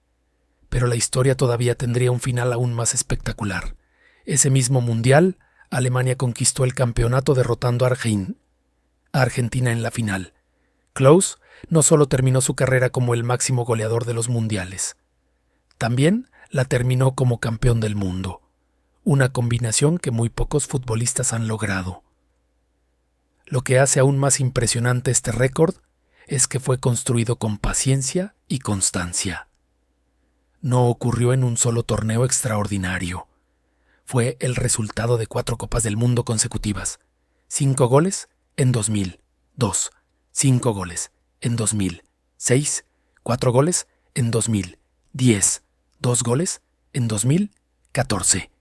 Pero la historia todavía tendría un final aún más espectacular. Ese mismo mundial, Alemania conquistó el campeonato derrotando a Argentina en la final. Klose no solo terminó su carrera como el máximo goleador de los mundiales, también la terminó como campeón del mundo, una combinación que muy pocos futbolistas han logrado. Lo que hace aún más impresionante este récord es que fue construido con paciencia y constancia. No ocurrió en un solo torneo extraordinario. Fue el resultado de 4 Copas del Mundo consecutivas. 5 goles en 2002, 5 goles en 2006, 4 goles en 2010, 2 goles en 2014.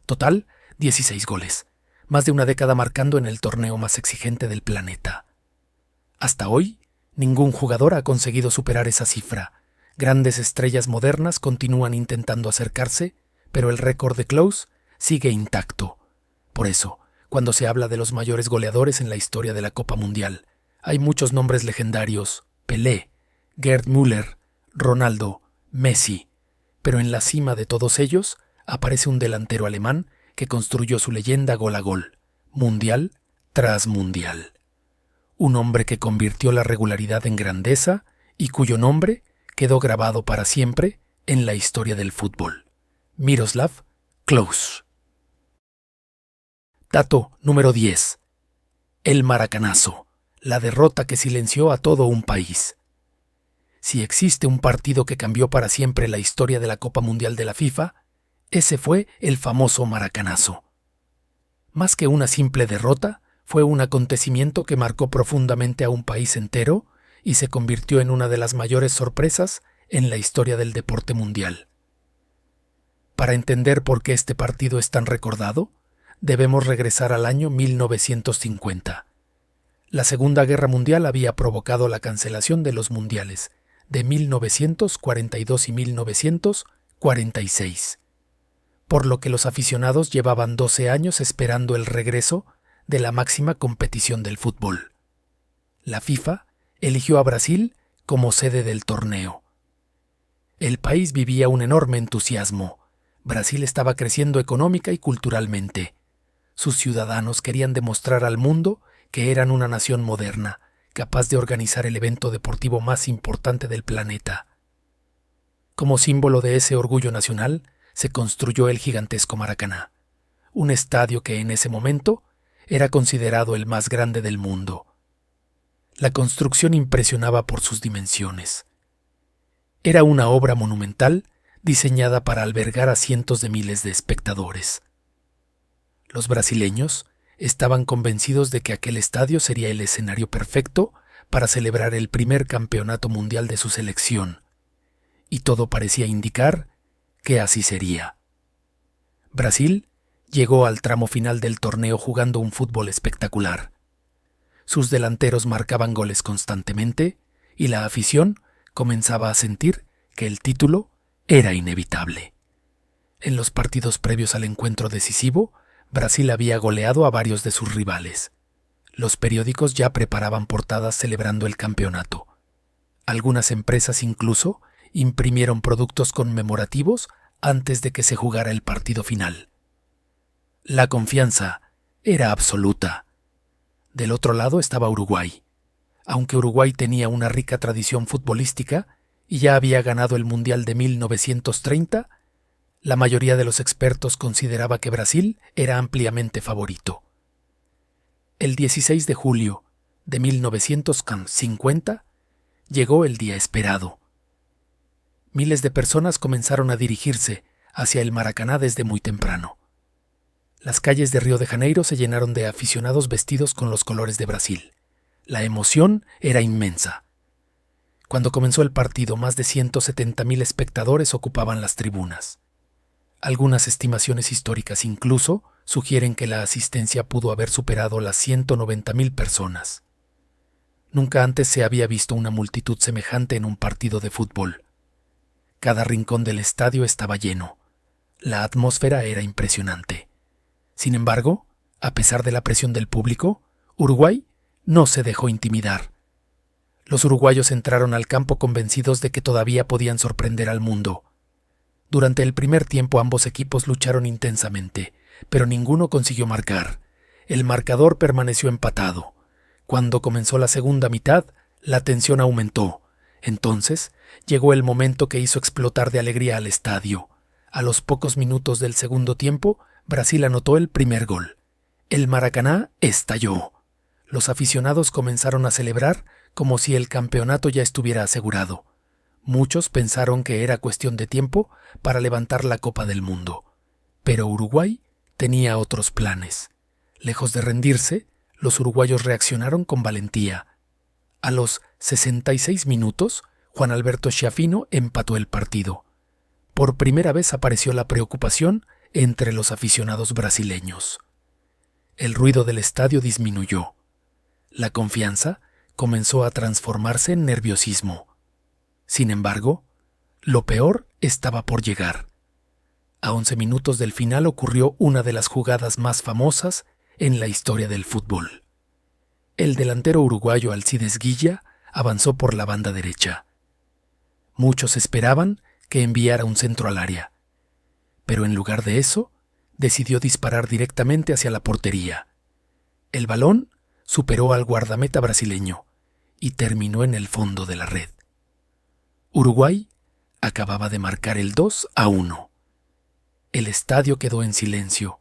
Total, 16 goles. Más de una década marcando en el torneo más exigente del planeta. Hasta hoy, ningún jugador ha conseguido superar esa cifra. Grandes estrellas modernas continúan intentando acercarse, pero el récord de Klose sigue intacto. Por eso, cuando se habla de los mayores goleadores en la historia de la Copa Mundial, hay muchos nombres legendarios: Pelé, Gerd Müller, Ronaldo, Messi. Pero en la cima de todos ellos aparece un delantero alemán que construyó su leyenda gol a gol, mundial tras mundial. Un hombre que convirtió la regularidad en grandeza y cuyo nombre quedó grabado para siempre en la historia del fútbol. Miroslav Klose. Dato número 10. El maracanazo, la derrota que silenció a todo un país. Si existe un partido que cambió para siempre la historia de la Copa Mundial de la FIFA, ese fue el famoso maracanazo. Más que una simple derrota, fue un acontecimiento que marcó profundamente a un país entero y se convirtió en una de las mayores sorpresas en la historia del deporte mundial. Para entender por qué este partido es tan recordado, debemos regresar al año 1950. La Segunda Guerra Mundial había provocado la cancelación de los mundiales de 1942 y 1946, por lo que los aficionados llevaban 12 años esperando el regreso de la máxima competición del fútbol. La FIFA eligió a Brasil como sede del torneo. El país vivía un enorme entusiasmo. Brasil estaba creciendo económica y culturalmente. Sus ciudadanos querían demostrar al mundo que eran una nación moderna, capaz de organizar el evento deportivo más importante del planeta. Como símbolo de ese orgullo nacional, se construyó el gigantesco Maracaná, un estadio que en ese momento era considerado el más grande del mundo. La construcción impresionaba por sus dimensiones. Era una obra monumental diseñada para albergar a cientos de miles de espectadores. Los brasileños estaban convencidos de que aquel estadio sería el escenario perfecto para celebrar el primer campeonato mundial de su selección, y todo parecía indicar que así sería. Brasil llegó al tramo final del torneo jugando un fútbol espectacular. Sus delanteros marcaban goles constantemente y la afición comenzaba a sentir que el título era inevitable. En los partidos previos al encuentro decisivo, Brasil había goleado a varios de sus rivales. Los periódicos ya preparaban portadas celebrando el campeonato. Algunas empresas incluso imprimieron productos conmemorativos antes de que se jugara el partido final. La confianza era absoluta. Del otro lado estaba Uruguay. Aunque Uruguay tenía una rica tradición futbolística y ya había ganado el Mundial de 1930, la mayoría de los expertos consideraba que Brasil era ampliamente favorito. El 16 de julio de 1950 llegó el día esperado. Miles de personas comenzaron a dirigirse hacia el Maracaná desde muy temprano. Las calles de Río de Janeiro se llenaron de aficionados vestidos con los colores de Brasil. La emoción era inmensa. Cuando comenzó el partido, más de 170.000 espectadores ocupaban las tribunas. Algunas estimaciones históricas incluso sugieren que la asistencia pudo haber superado las 190.000 personas. Nunca antes se había visto una multitud semejante en un partido de fútbol. Cada rincón del estadio estaba lleno. La atmósfera era impresionante. Sin embargo, a pesar de la presión del público, Uruguay no se dejó intimidar. Los uruguayos entraron al campo convencidos de que todavía podían sorprender al mundo. Durante el primer tiempo ambos equipos lucharon intensamente, pero ninguno consiguió marcar. El marcador permaneció empatado. Cuando comenzó la segunda mitad, la tensión aumentó. Entonces llegó el momento que hizo explotar de alegría al estadio. A los pocos minutos del segundo tiempo, Brasil anotó el primer gol. El Maracaná estalló. Los aficionados comenzaron a celebrar como si el campeonato ya estuviera asegurado. Muchos pensaron que era cuestión de tiempo para levantar la Copa del Mundo. Pero Uruguay tenía otros planes. Lejos de rendirse, los uruguayos reaccionaron con valentía. A los 66 minutos, Juan Alberto Schiaffino empató el partido. Por primera vez apareció la preocupación entre los aficionados brasileños. El ruido del estadio disminuyó. La confianza comenzó a transformarse en nerviosismo. Sin embargo, lo peor estaba por llegar. A 11 minutos del final ocurrió una de las jugadas más famosas en la historia del fútbol. El delantero uruguayo Alcides Guilla avanzó por la banda derecha. Muchos esperaban que enviara un centro al área, pero en lugar de eso, decidió disparar directamente hacia la portería. El balón superó al guardameta brasileño y terminó en el fondo de la red. Uruguay acababa de marcar el 2-1. El estadio quedó en silencio.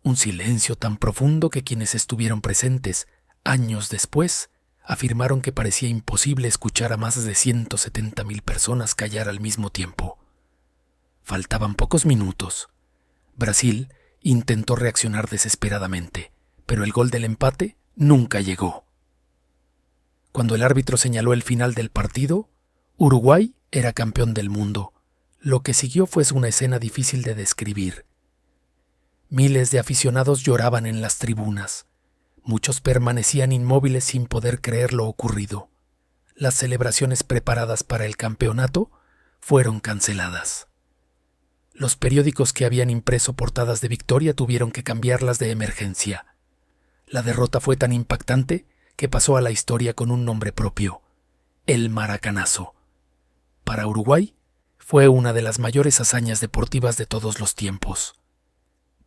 Un silencio tan profundo que quienes estuvieron presentes años después afirmaron que parecía imposible escuchar a más de 170,000 personas callar al mismo tiempo. Faltaban pocos minutos. Brasil intentó reaccionar desesperadamente, pero el gol del empate nunca llegó. Cuando el árbitro señaló el final del partido, Uruguay era campeón del mundo. Lo que siguió fue una escena difícil de describir. Miles de aficionados lloraban en las tribunas. Muchos permanecían inmóviles sin poder creer lo ocurrido. Las celebraciones preparadas para el campeonato fueron canceladas. Los periódicos que habían impreso portadas de victoria tuvieron que cambiarlas de emergencia. La derrota fue tan impactante que pasó a la historia con un nombre propio: el Maracanazo. Para Uruguay, fue una de las mayores hazañas deportivas de todos los tiempos.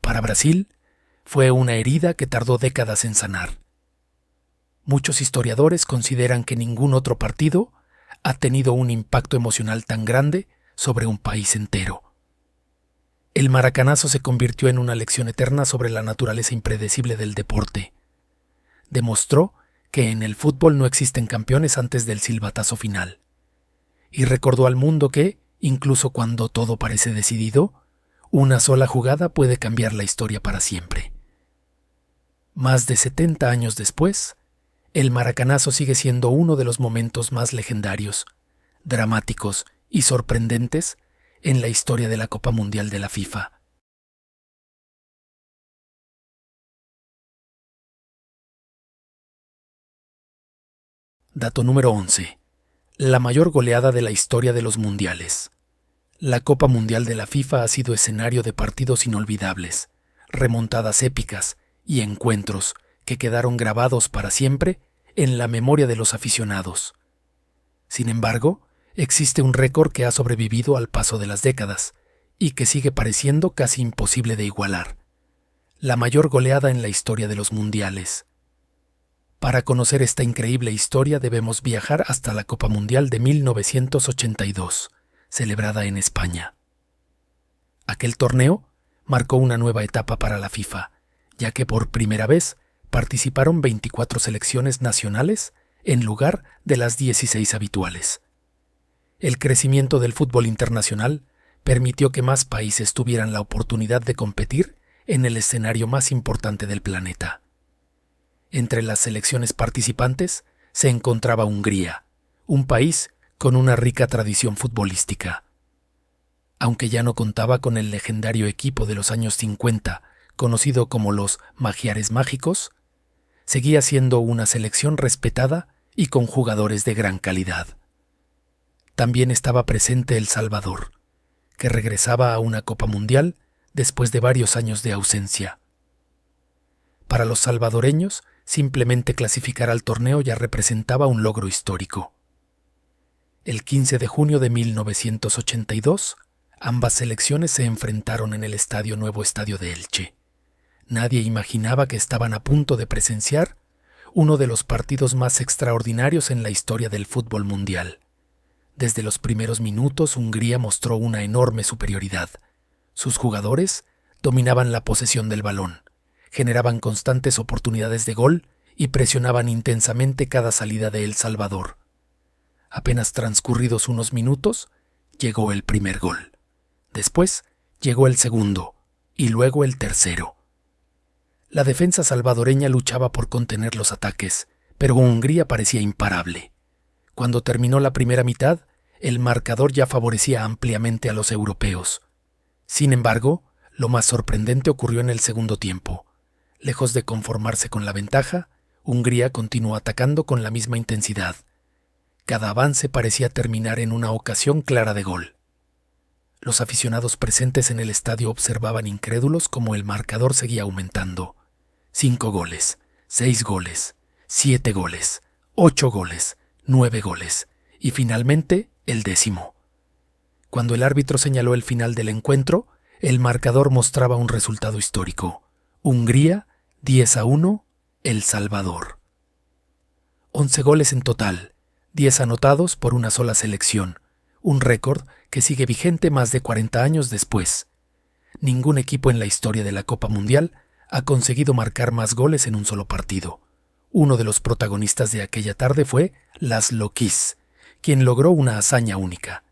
Para Brasil, fue una herida que tardó décadas en sanar. Muchos historiadores consideran que ningún otro partido ha tenido un impacto emocional tan grande sobre un país entero. El Maracanazo se convirtió en una lección eterna sobre la naturaleza impredecible del deporte. Demostró que en el fútbol no existen campeones antes del silbatazo final. Y recordó al mundo que, incluso cuando todo parece decidido, una sola jugada puede cambiar la historia para siempre. Más de 70 años después, el Maracanazo sigue siendo uno de los momentos más legendarios, dramáticos y sorprendentes en la historia de la Copa Mundial de la FIFA. Dato número 11. La mayor goleada de la historia de los mundiales. La Copa Mundial de la FIFA ha sido escenario de partidos inolvidables, remontadas épicas y encuentros que quedaron grabados para siempre en la memoria de los aficionados. Sin embargo, existe un récord que ha sobrevivido al paso de las décadas y que sigue pareciendo casi imposible de igualar: la mayor goleada en la historia de los mundiales. Para conocer esta increíble historia debemos viajar hasta la Copa Mundial de 1982, celebrada en España. Aquel torneo marcó una nueva etapa para la FIFA, ya que por primera vez participaron 24 selecciones nacionales en lugar de las 16 habituales. El crecimiento del fútbol internacional permitió que más países tuvieran la oportunidad de competir en el escenario más importante del planeta. Entre las selecciones participantes se encontraba Hungría, un país con una rica tradición futbolística. Aunque ya no contaba con el legendario equipo de los años 50, conocido como los Magiares Mágicos, seguía siendo una selección respetada y con jugadores de gran calidad. También estaba presente El Salvador, que regresaba a una Copa Mundial después de varios años de ausencia. Para los salvadoreños, simplemente clasificar al torneo ya representaba un logro histórico. El 15 de junio de 1982, Ambas selecciones se enfrentaron en el Nuevo Estadio de Elche. Nadie imaginaba que estaban a punto de presenciar uno de los partidos más extraordinarios en la historia del fútbol mundial. Desde los primeros minutos, Hungría mostró una enorme superioridad. Sus jugadores dominaban la posesión del balón, generaban constantes oportunidades de gol y presionaban intensamente cada salida de El Salvador. Apenas transcurridos unos minutos, llegó el primer gol. Después llegó el segundo y luego el tercero. La defensa salvadoreña luchaba por contener los ataques, pero Hungría parecía imparable. Cuando terminó la primera mitad, el marcador ya favorecía ampliamente a los europeos. Sin embargo, lo más sorprendente ocurrió en el segundo tiempo. Lejos de conformarse con la ventaja, Hungría continuó atacando con la misma intensidad. Cada avance parecía terminar en una ocasión clara de gol. Los aficionados presentes en el estadio observaban incrédulos cómo el marcador seguía aumentando. 5 goles, 6 goles, 7 goles, 8 goles, 9 goles y finalmente el 10º. Cuando el árbitro señaló el final del encuentro, el marcador mostraba un resultado histórico. Hungría 10-1, El Salvador. 11 goles en total, 10 anotados por una sola selección, un récord que sigue vigente más de 40 años después. Ningún equipo en la historia de la Copa Mundial ha conseguido marcar más goles en un solo partido. Uno de los protagonistas de aquella tarde fue Laszlo Kiss, quien logró una hazaña única.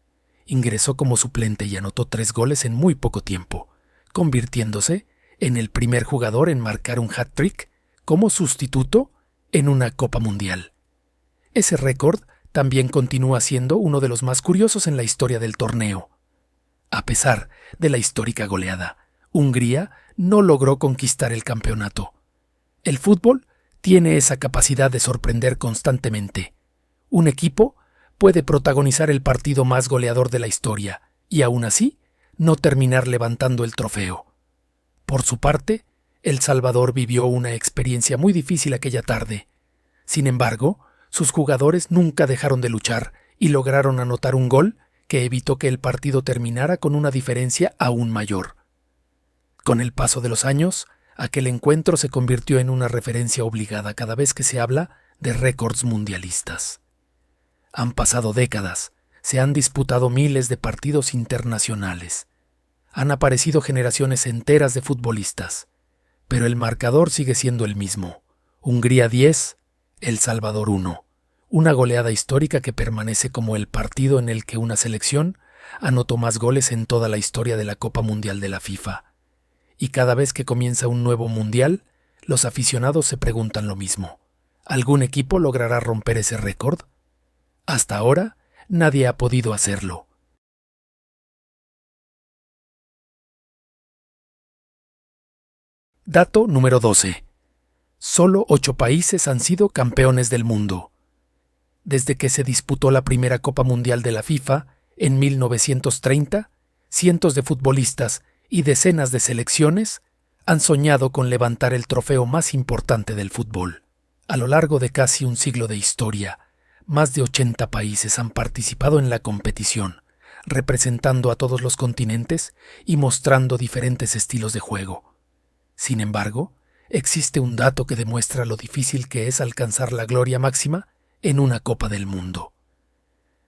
Ingresó como suplente y anotó 3 goles en muy poco tiempo, convirtiéndose en el primer jugador en marcar un hat-trick como sustituto en una Copa Mundial. Ese récord también continúa siendo uno de los más curiosos en la historia del torneo. A pesar de la histórica goleada, Hungría no logró conquistar el campeonato. El fútbol tiene esa capacidad de sorprender constantemente. Un equipo puede protagonizar el partido más goleador de la historia y aún así no terminar levantando el trofeo. Por su parte, El Salvador vivió una experiencia muy difícil aquella tarde. Sin embargo, sus jugadores nunca dejaron de luchar y lograron anotar un gol que evitó que el partido terminara con una diferencia aún mayor. Con el paso de los años, aquel encuentro se convirtió en una referencia obligada cada vez que se habla de récords mundialistas. Han pasado décadas, se han disputado miles de partidos internacionales. Han aparecido generaciones enteras de futbolistas, pero el marcador sigue siendo el mismo. Hungría 10, El Salvador 1. Una goleada histórica que permanece como el partido en el que una selección anotó más goles en toda la historia de la Copa Mundial de la FIFA. Y cada vez que comienza un nuevo mundial, los aficionados se preguntan lo mismo. ¿Algún equipo logrará romper ese récord? Hasta ahora, nadie ha podido hacerlo. Dato número 12. Solo 8 países han sido campeones del mundo. Desde que se disputó la primera Copa Mundial de la FIFA, en 1930, cientos de futbolistas y decenas de selecciones han soñado con levantar el trofeo más importante del fútbol. A lo largo de casi un siglo de historia, más de 80 países han participado en la competición, representando a todos los continentes y mostrando diferentes estilos de juego. Sin embargo, existe un dato que demuestra lo difícil que es alcanzar la gloria máxima en una Copa del Mundo.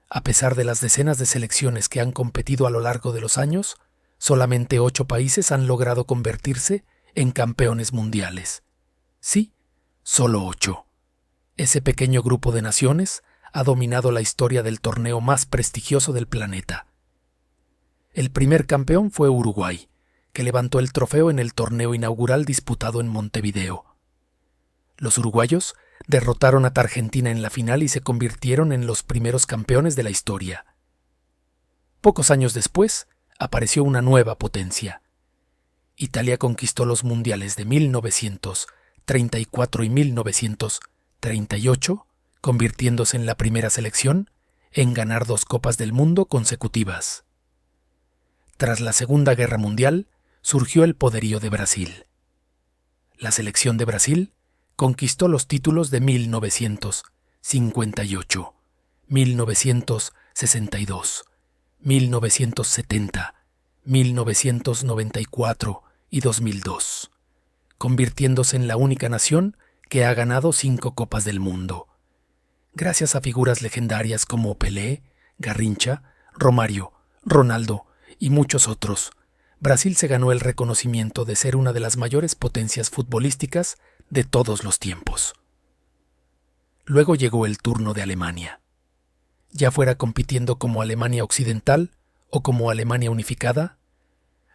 A pesar de las decenas de selecciones que han competido a lo largo de los años, solamente 8 países han logrado convertirse en campeones mundiales. Sí, solo 8. Ese pequeño grupo de naciones ha dominado la historia del torneo más prestigioso del planeta. El primer campeón fue Uruguay, que levantó el trofeo en el torneo inaugural disputado en Montevideo. Los uruguayos derrotaron a Argentina en la final y se convirtieron en los primeros campeones de la historia. Pocos años después, apareció una nueva potencia. Italia conquistó los mundiales de 1934 y 1938, convirtiéndose en la primera selección en ganar 2 Copas del Mundo consecutivas. Tras la Segunda Guerra Mundial, surgió el poderío de Brasil. La selección de Brasil conquistó los títulos de 1958, 1962, 1970, 1994 y 2002, convirtiéndose en la única nación que ha ganado 5 Copas del Mundo. Gracias a figuras legendarias como Pelé, Garrincha, Romario, Ronaldo y muchos otros, Brasil se ganó el reconocimiento de ser una de las mayores potencias futbolísticas de todos los tiempos. Luego llegó el turno de Alemania. Ya fuera compitiendo como Alemania Occidental o como Alemania Unificada,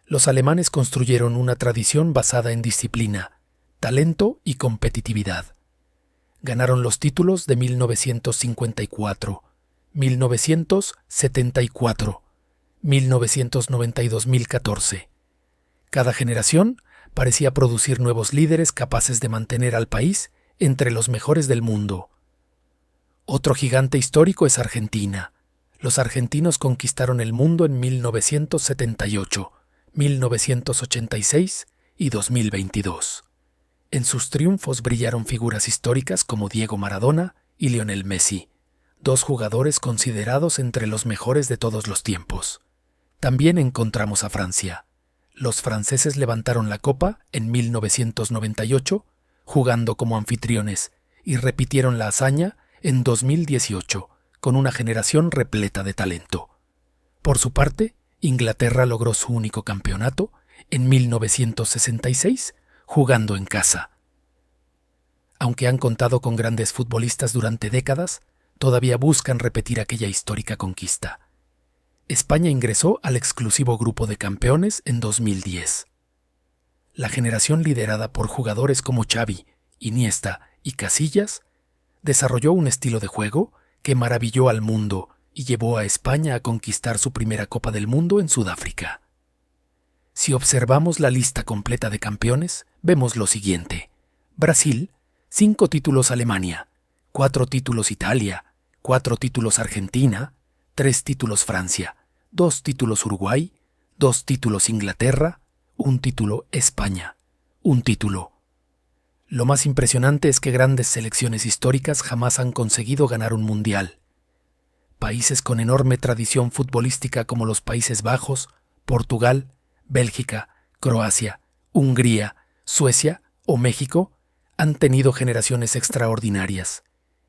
los alemanes construyeron una tradición basada en disciplina, talento y competitividad. Ganaron los títulos de 1954, 1974, 1990 y 2014. Cada generación parecía producir nuevos líderes capaces de mantener al país entre los mejores del mundo. Otro gigante histórico es Argentina. Los argentinos conquistaron el mundo en 1978, 1986 y 2022. En sus triunfos brillaron figuras históricas como Diego Maradona y Lionel Messi, 2 jugadores considerados entre los mejores de todos los tiempos. También encontramos a Francia. Los franceses levantaron la copa en 1998, jugando como anfitriones, y repitieron la hazaña en 2018, con una generación repleta de talento. Por su parte, Inglaterra logró su único campeonato en 1966, jugando en casa. Aunque han contado con grandes futbolistas durante décadas, todavía buscan repetir aquella histórica conquista. España ingresó al exclusivo grupo de campeones en 2010. La generación liderada por jugadores como Xavi, Iniesta y Casillas desarrolló un estilo de juego que maravilló al mundo y llevó a España a conquistar su primera Copa del Mundo en Sudáfrica. Si observamos la lista completa de campeones, vemos lo siguiente: Brasil, 5 títulos Alemania, 4 títulos Italia, 4 títulos Argentina, 3 títulos Francia, 2 títulos Uruguay, 2 títulos Inglaterra, 1 título España, 1 título. Lo más impresionante es que grandes selecciones históricas jamás han conseguido ganar un mundial. Países con enorme tradición futbolística como los Países Bajos, Portugal, Bélgica, Croacia, Hungría, Suecia o México han tenido generaciones extraordinarias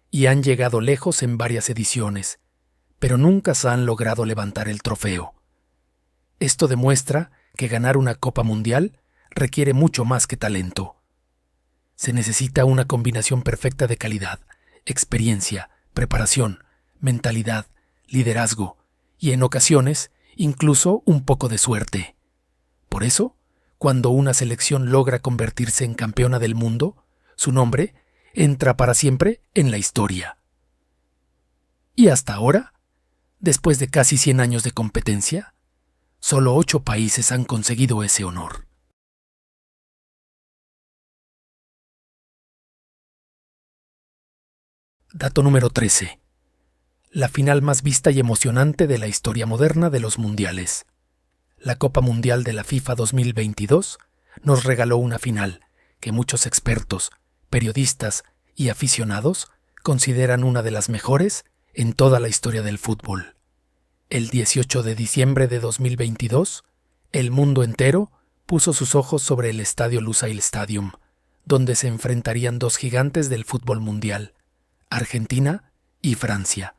y han llegado lejos en varias ediciones, pero nunca se han logrado levantar el trofeo. Esto demuestra que ganar una Copa Mundial requiere mucho más que talento. Se necesita una combinación perfecta de calidad, experiencia, preparación, mentalidad, liderazgo y, en ocasiones, incluso un poco de suerte. Por eso, cuando una selección logra convertirse en campeona del mundo, su nombre entra para siempre en la historia. Y hasta ahora, después de casi 100 años de competencia, solo 8 países han conseguido ese honor. Dato número 13. La final más vista y emocionante de la historia moderna de los mundiales. La Copa Mundial de la FIFA 2022 nos regaló una final que muchos expertos, periodistas y aficionados consideran una de las mejores en toda la historia del fútbol. El 18 de diciembre de 2022, el mundo entero puso sus ojos sobre el estadio Lusail Stadium, donde se enfrentarían 2 gigantes del fútbol mundial, Argentina y Francia.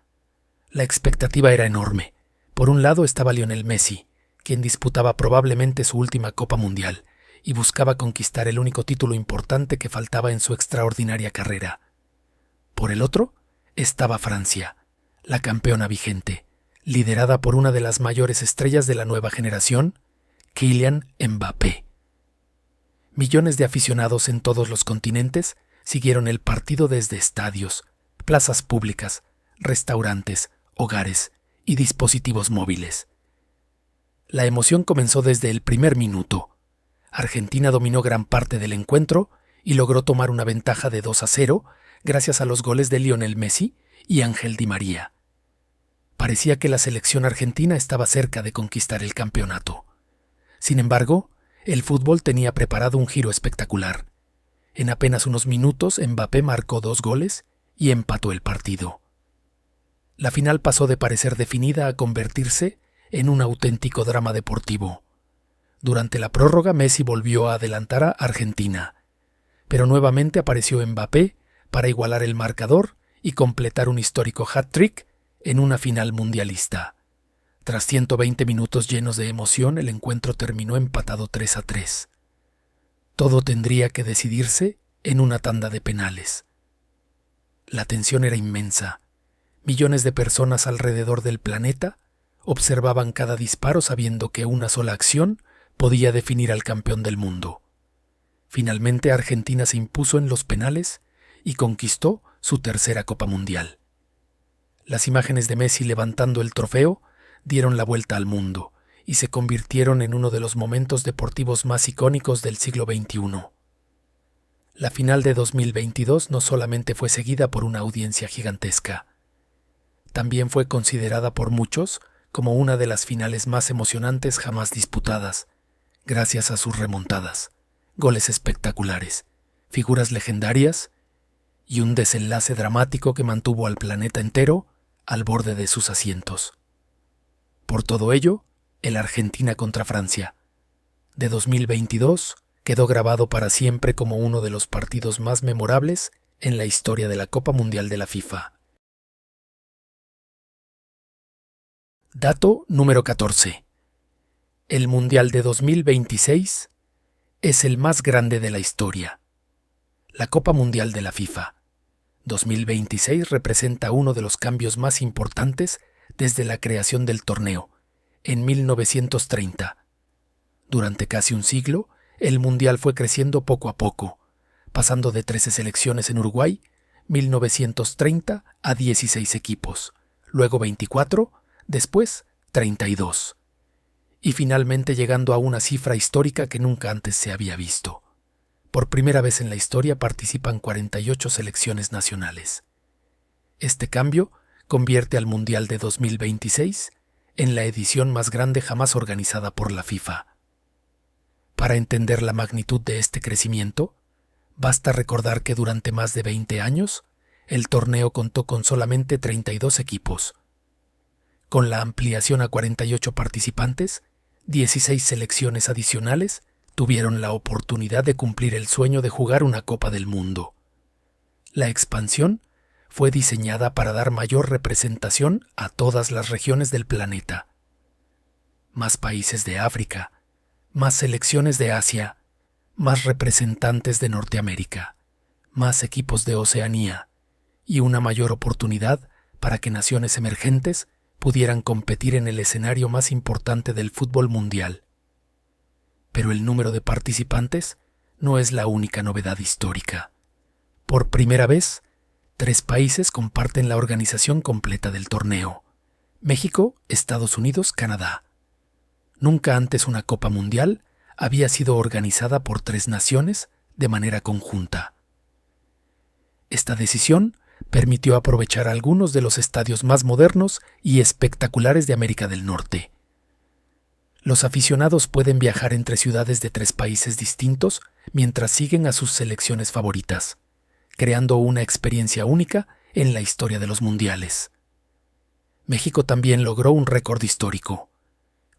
La expectativa era enorme. Por un lado estaba Lionel Messi, quien disputaba probablemente su última Copa Mundial y buscaba conquistar el único título importante que faltaba en su extraordinaria carrera. Por el otro estaba Francia, la campeona vigente, liderada por una de las mayores estrellas de la nueva generación, Kylian Mbappé. Millones de aficionados en todos los continentes siguieron el partido desde estadios, plazas públicas, restaurantes, hogares y dispositivos móviles. La emoción comenzó desde el primer minuto. Argentina dominó gran parte del encuentro y logró tomar una ventaja de 2-0 gracias a los goles de Lionel Messi y Ángel Di María. Parecía que la selección argentina estaba cerca de conquistar el campeonato. Sin embargo, el fútbol tenía preparado un giro espectacular. En apenas unos minutos, Mbappé marcó 2 goles y empató el partido. La final pasó de parecer definida a convertirse en un auténtico drama deportivo. Durante la prórroga, Messi volvió a adelantar a Argentina, pero nuevamente apareció Mbappé para igualar el marcador y completar un histórico hat-trick en una final mundialista. Tras 120 minutos llenos de emoción, el encuentro terminó empatado 3-3. Todo tendría que decidirse en una tanda de penales. La tensión era inmensa. Millones de personas alrededor del planeta observaban cada disparo sabiendo que una sola acción podía definir al campeón del mundo. Finalmente Argentina se impuso en los penales y conquistó su tercera Copa Mundial. Las imágenes de Messi levantando el trofeo dieron la vuelta al mundo y se convirtieron en uno de los momentos deportivos más icónicos del siglo XXI. La final de 2022 no solamente fue seguida por una audiencia gigantesca, también fue considerada por muchos como una de las finales más emocionantes jamás disputadas, gracias a sus remontadas, goles espectaculares, figuras legendarias y un desenlace dramático que mantuvo al planeta entero al borde de sus asientos. Por todo ello, el Argentina contra Francia de 2022 quedó grabado para siempre como uno de los partidos más memorables en la historia de la Copa Mundial de la FIFA. Dato número 14. El Mundial de 2026 es el más grande de la historia. La Copa Mundial de la FIFA 2026 representa uno de los cambios más importantes desde la creación del torneo, en 1930. Durante casi un siglo, el Mundial fue creciendo poco a poco, pasando de 13 selecciones en Uruguay, 1930, a 16 equipos, luego 24, después 32, y finalmente llegando a una cifra histórica que nunca antes se había visto. Por primera vez en la historia participan 48 selecciones nacionales. Este cambio convierte al Mundial de 2026 en la edición más grande jamás organizada por la FIFA. Para entender la magnitud de este crecimiento, basta recordar que durante más de 20 años, el torneo contó con solamente 32 equipos. Con la ampliación a 48 participantes, 16 selecciones adicionales tuvieron la oportunidad de cumplir el sueño de jugar una Copa del Mundo. La expansión fue diseñada para dar mayor representación a todas las regiones del planeta. Más países de África, más selecciones de Asia, más representantes de Norteamérica, más equipos de Oceanía y una mayor oportunidad para que naciones emergentes pudieran competir en el escenario más importante del fútbol mundial. Pero el número de participantes no es la única novedad histórica. Por primera vez, 3 países comparten la organización completa del torneo: México, Estados Unidos, Canadá. Nunca antes una Copa Mundial había sido organizada por 3 naciones de manera conjunta. Esta decisión permitió aprovechar algunos de los estadios más modernos y espectaculares de América del Norte. Los aficionados pueden viajar entre ciudades de 3 países distintos mientras siguen a sus selecciones favoritas, creando una experiencia única en la historia de los mundiales. México también logró un récord histórico.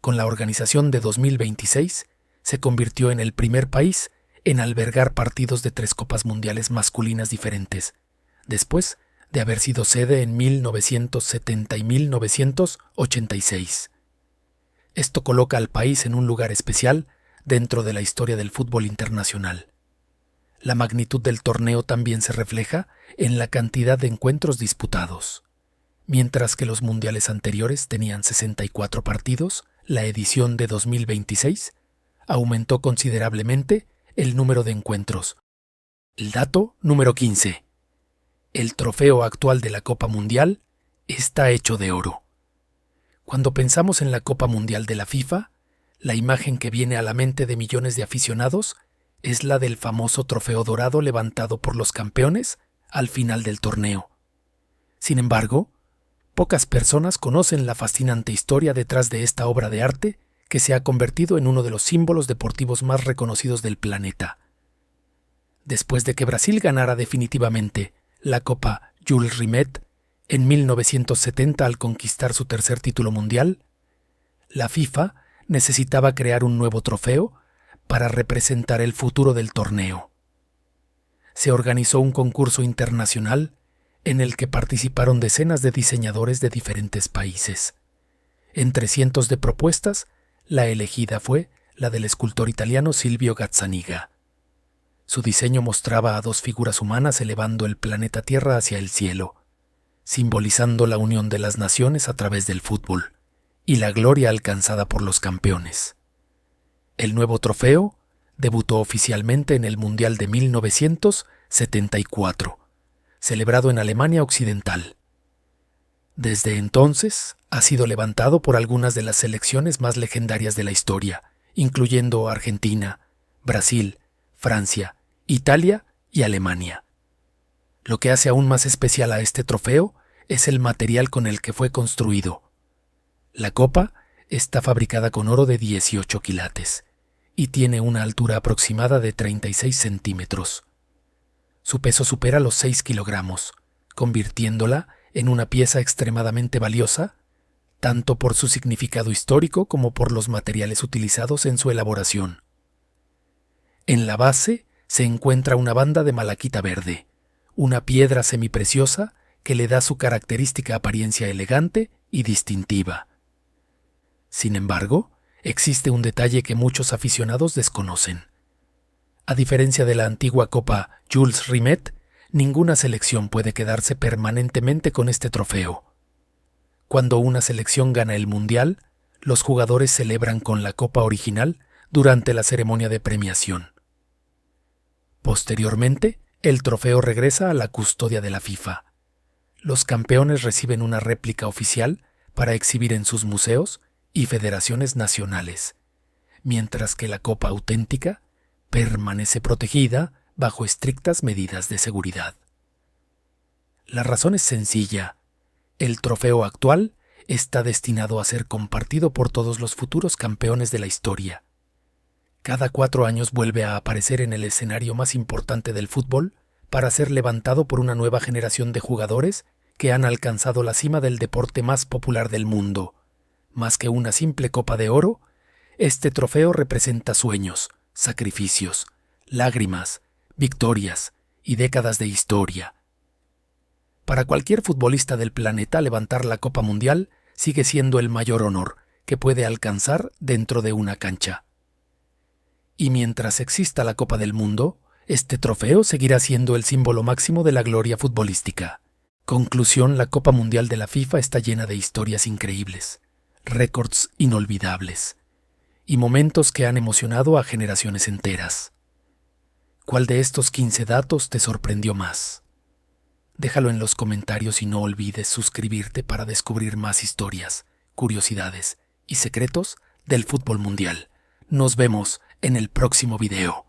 Con la organización de 2026, se convirtió en el primer país en albergar partidos de 3 Copas Mundiales masculinas diferentes, después de haber sido sede en 1970 y 1986. Esto coloca al país en un lugar especial dentro de la historia del fútbol internacional. La magnitud del torneo también se refleja en la cantidad de encuentros disputados. Mientras que los mundiales anteriores tenían 64 partidos, la edición de 2026 aumentó considerablemente el número de encuentros. El dato número 15. El trofeo actual de la Copa Mundial está hecho de oro. Cuando pensamos en la Copa Mundial de la FIFA, la imagen que viene a la mente de millones de aficionados es la del famoso trofeo dorado levantado por los campeones al final del torneo. Sin embargo, pocas personas conocen la fascinante historia detrás de esta obra de arte que se ha convertido en uno de los símbolos deportivos más reconocidos del planeta. Después de que Brasil ganara definitivamente la Copa Jules Rimet en 1970 al conquistar su tercer título mundial, la FIFA necesitaba crear un nuevo trofeo para representar el futuro del torneo. Se organizó un concurso internacional en el que participaron decenas de diseñadores de diferentes países. Entre cientos de propuestas, la elegida fue la del escultor italiano Silvio Gazzaniga. Su diseño mostraba a dos figuras humanas elevando el planeta Tierra hacia el cielo, simbolizando la unión de las naciones a través del fútbol y la gloria alcanzada por los campeones. El nuevo trofeo debutó oficialmente en el Mundial de 1974, celebrado en Alemania Occidental. Desde entonces ha sido levantado por algunas de las selecciones más legendarias de la historia, incluyendo Argentina, Brasil, Francia, Italia y Alemania. Lo que hace aún más especial a este trofeo es el material con el que fue construido. La copa está fabricada con oro de 18 quilates y tiene una altura aproximada de 36 centímetros. Su peso supera los 6 kilogramos, convirtiéndola en una pieza extremadamente valiosa, tanto por su significado histórico como por los materiales utilizados en su elaboración. En la base se encuentra una banda de malaquita verde, una piedra semipreciosa que le da su característica apariencia elegante y distintiva. Sin embargo, existe un detalle que muchos aficionados desconocen. A diferencia de la antigua Copa Jules Rimet, ninguna selección puede quedarse permanentemente con este trofeo. Cuando una selección gana el Mundial, los jugadores celebran con la copa original durante la ceremonia de premiación. Posteriormente, el trofeo regresa a la custodia de la FIFA. Los campeones reciben una réplica oficial para exhibir en sus museos y federaciones nacionales, mientras que la copa auténtica permanece protegida bajo estrictas medidas de seguridad. La razón es sencilla. El trofeo actual está destinado a ser compartido por todos los futuros campeones de la historia. Cada 4 años vuelve a aparecer en el escenario más importante del fútbol para ser levantado por una nueva generación de jugadores que han alcanzado la cima del deporte más popular del mundo. Más que una simple copa de oro, este trofeo representa sueños, sacrificios, lágrimas, victorias y décadas de historia. Para cualquier futbolista del planeta, levantar la Copa Mundial sigue siendo el mayor honor que puede alcanzar dentro de una cancha. Y mientras exista la Copa del Mundo, este trofeo seguirá siendo el símbolo máximo de la gloria futbolística. Conclusión: la Copa Mundial de la FIFA está llena de historias increíbles, récords inolvidables y momentos que han emocionado a generaciones enteras. ¿Cuál de estos 15 datos te sorprendió más? Déjalo en los comentarios y no olvides suscribirte para descubrir más historias, curiosidades y secretos del fútbol mundial. Nos vemos en el próximo video.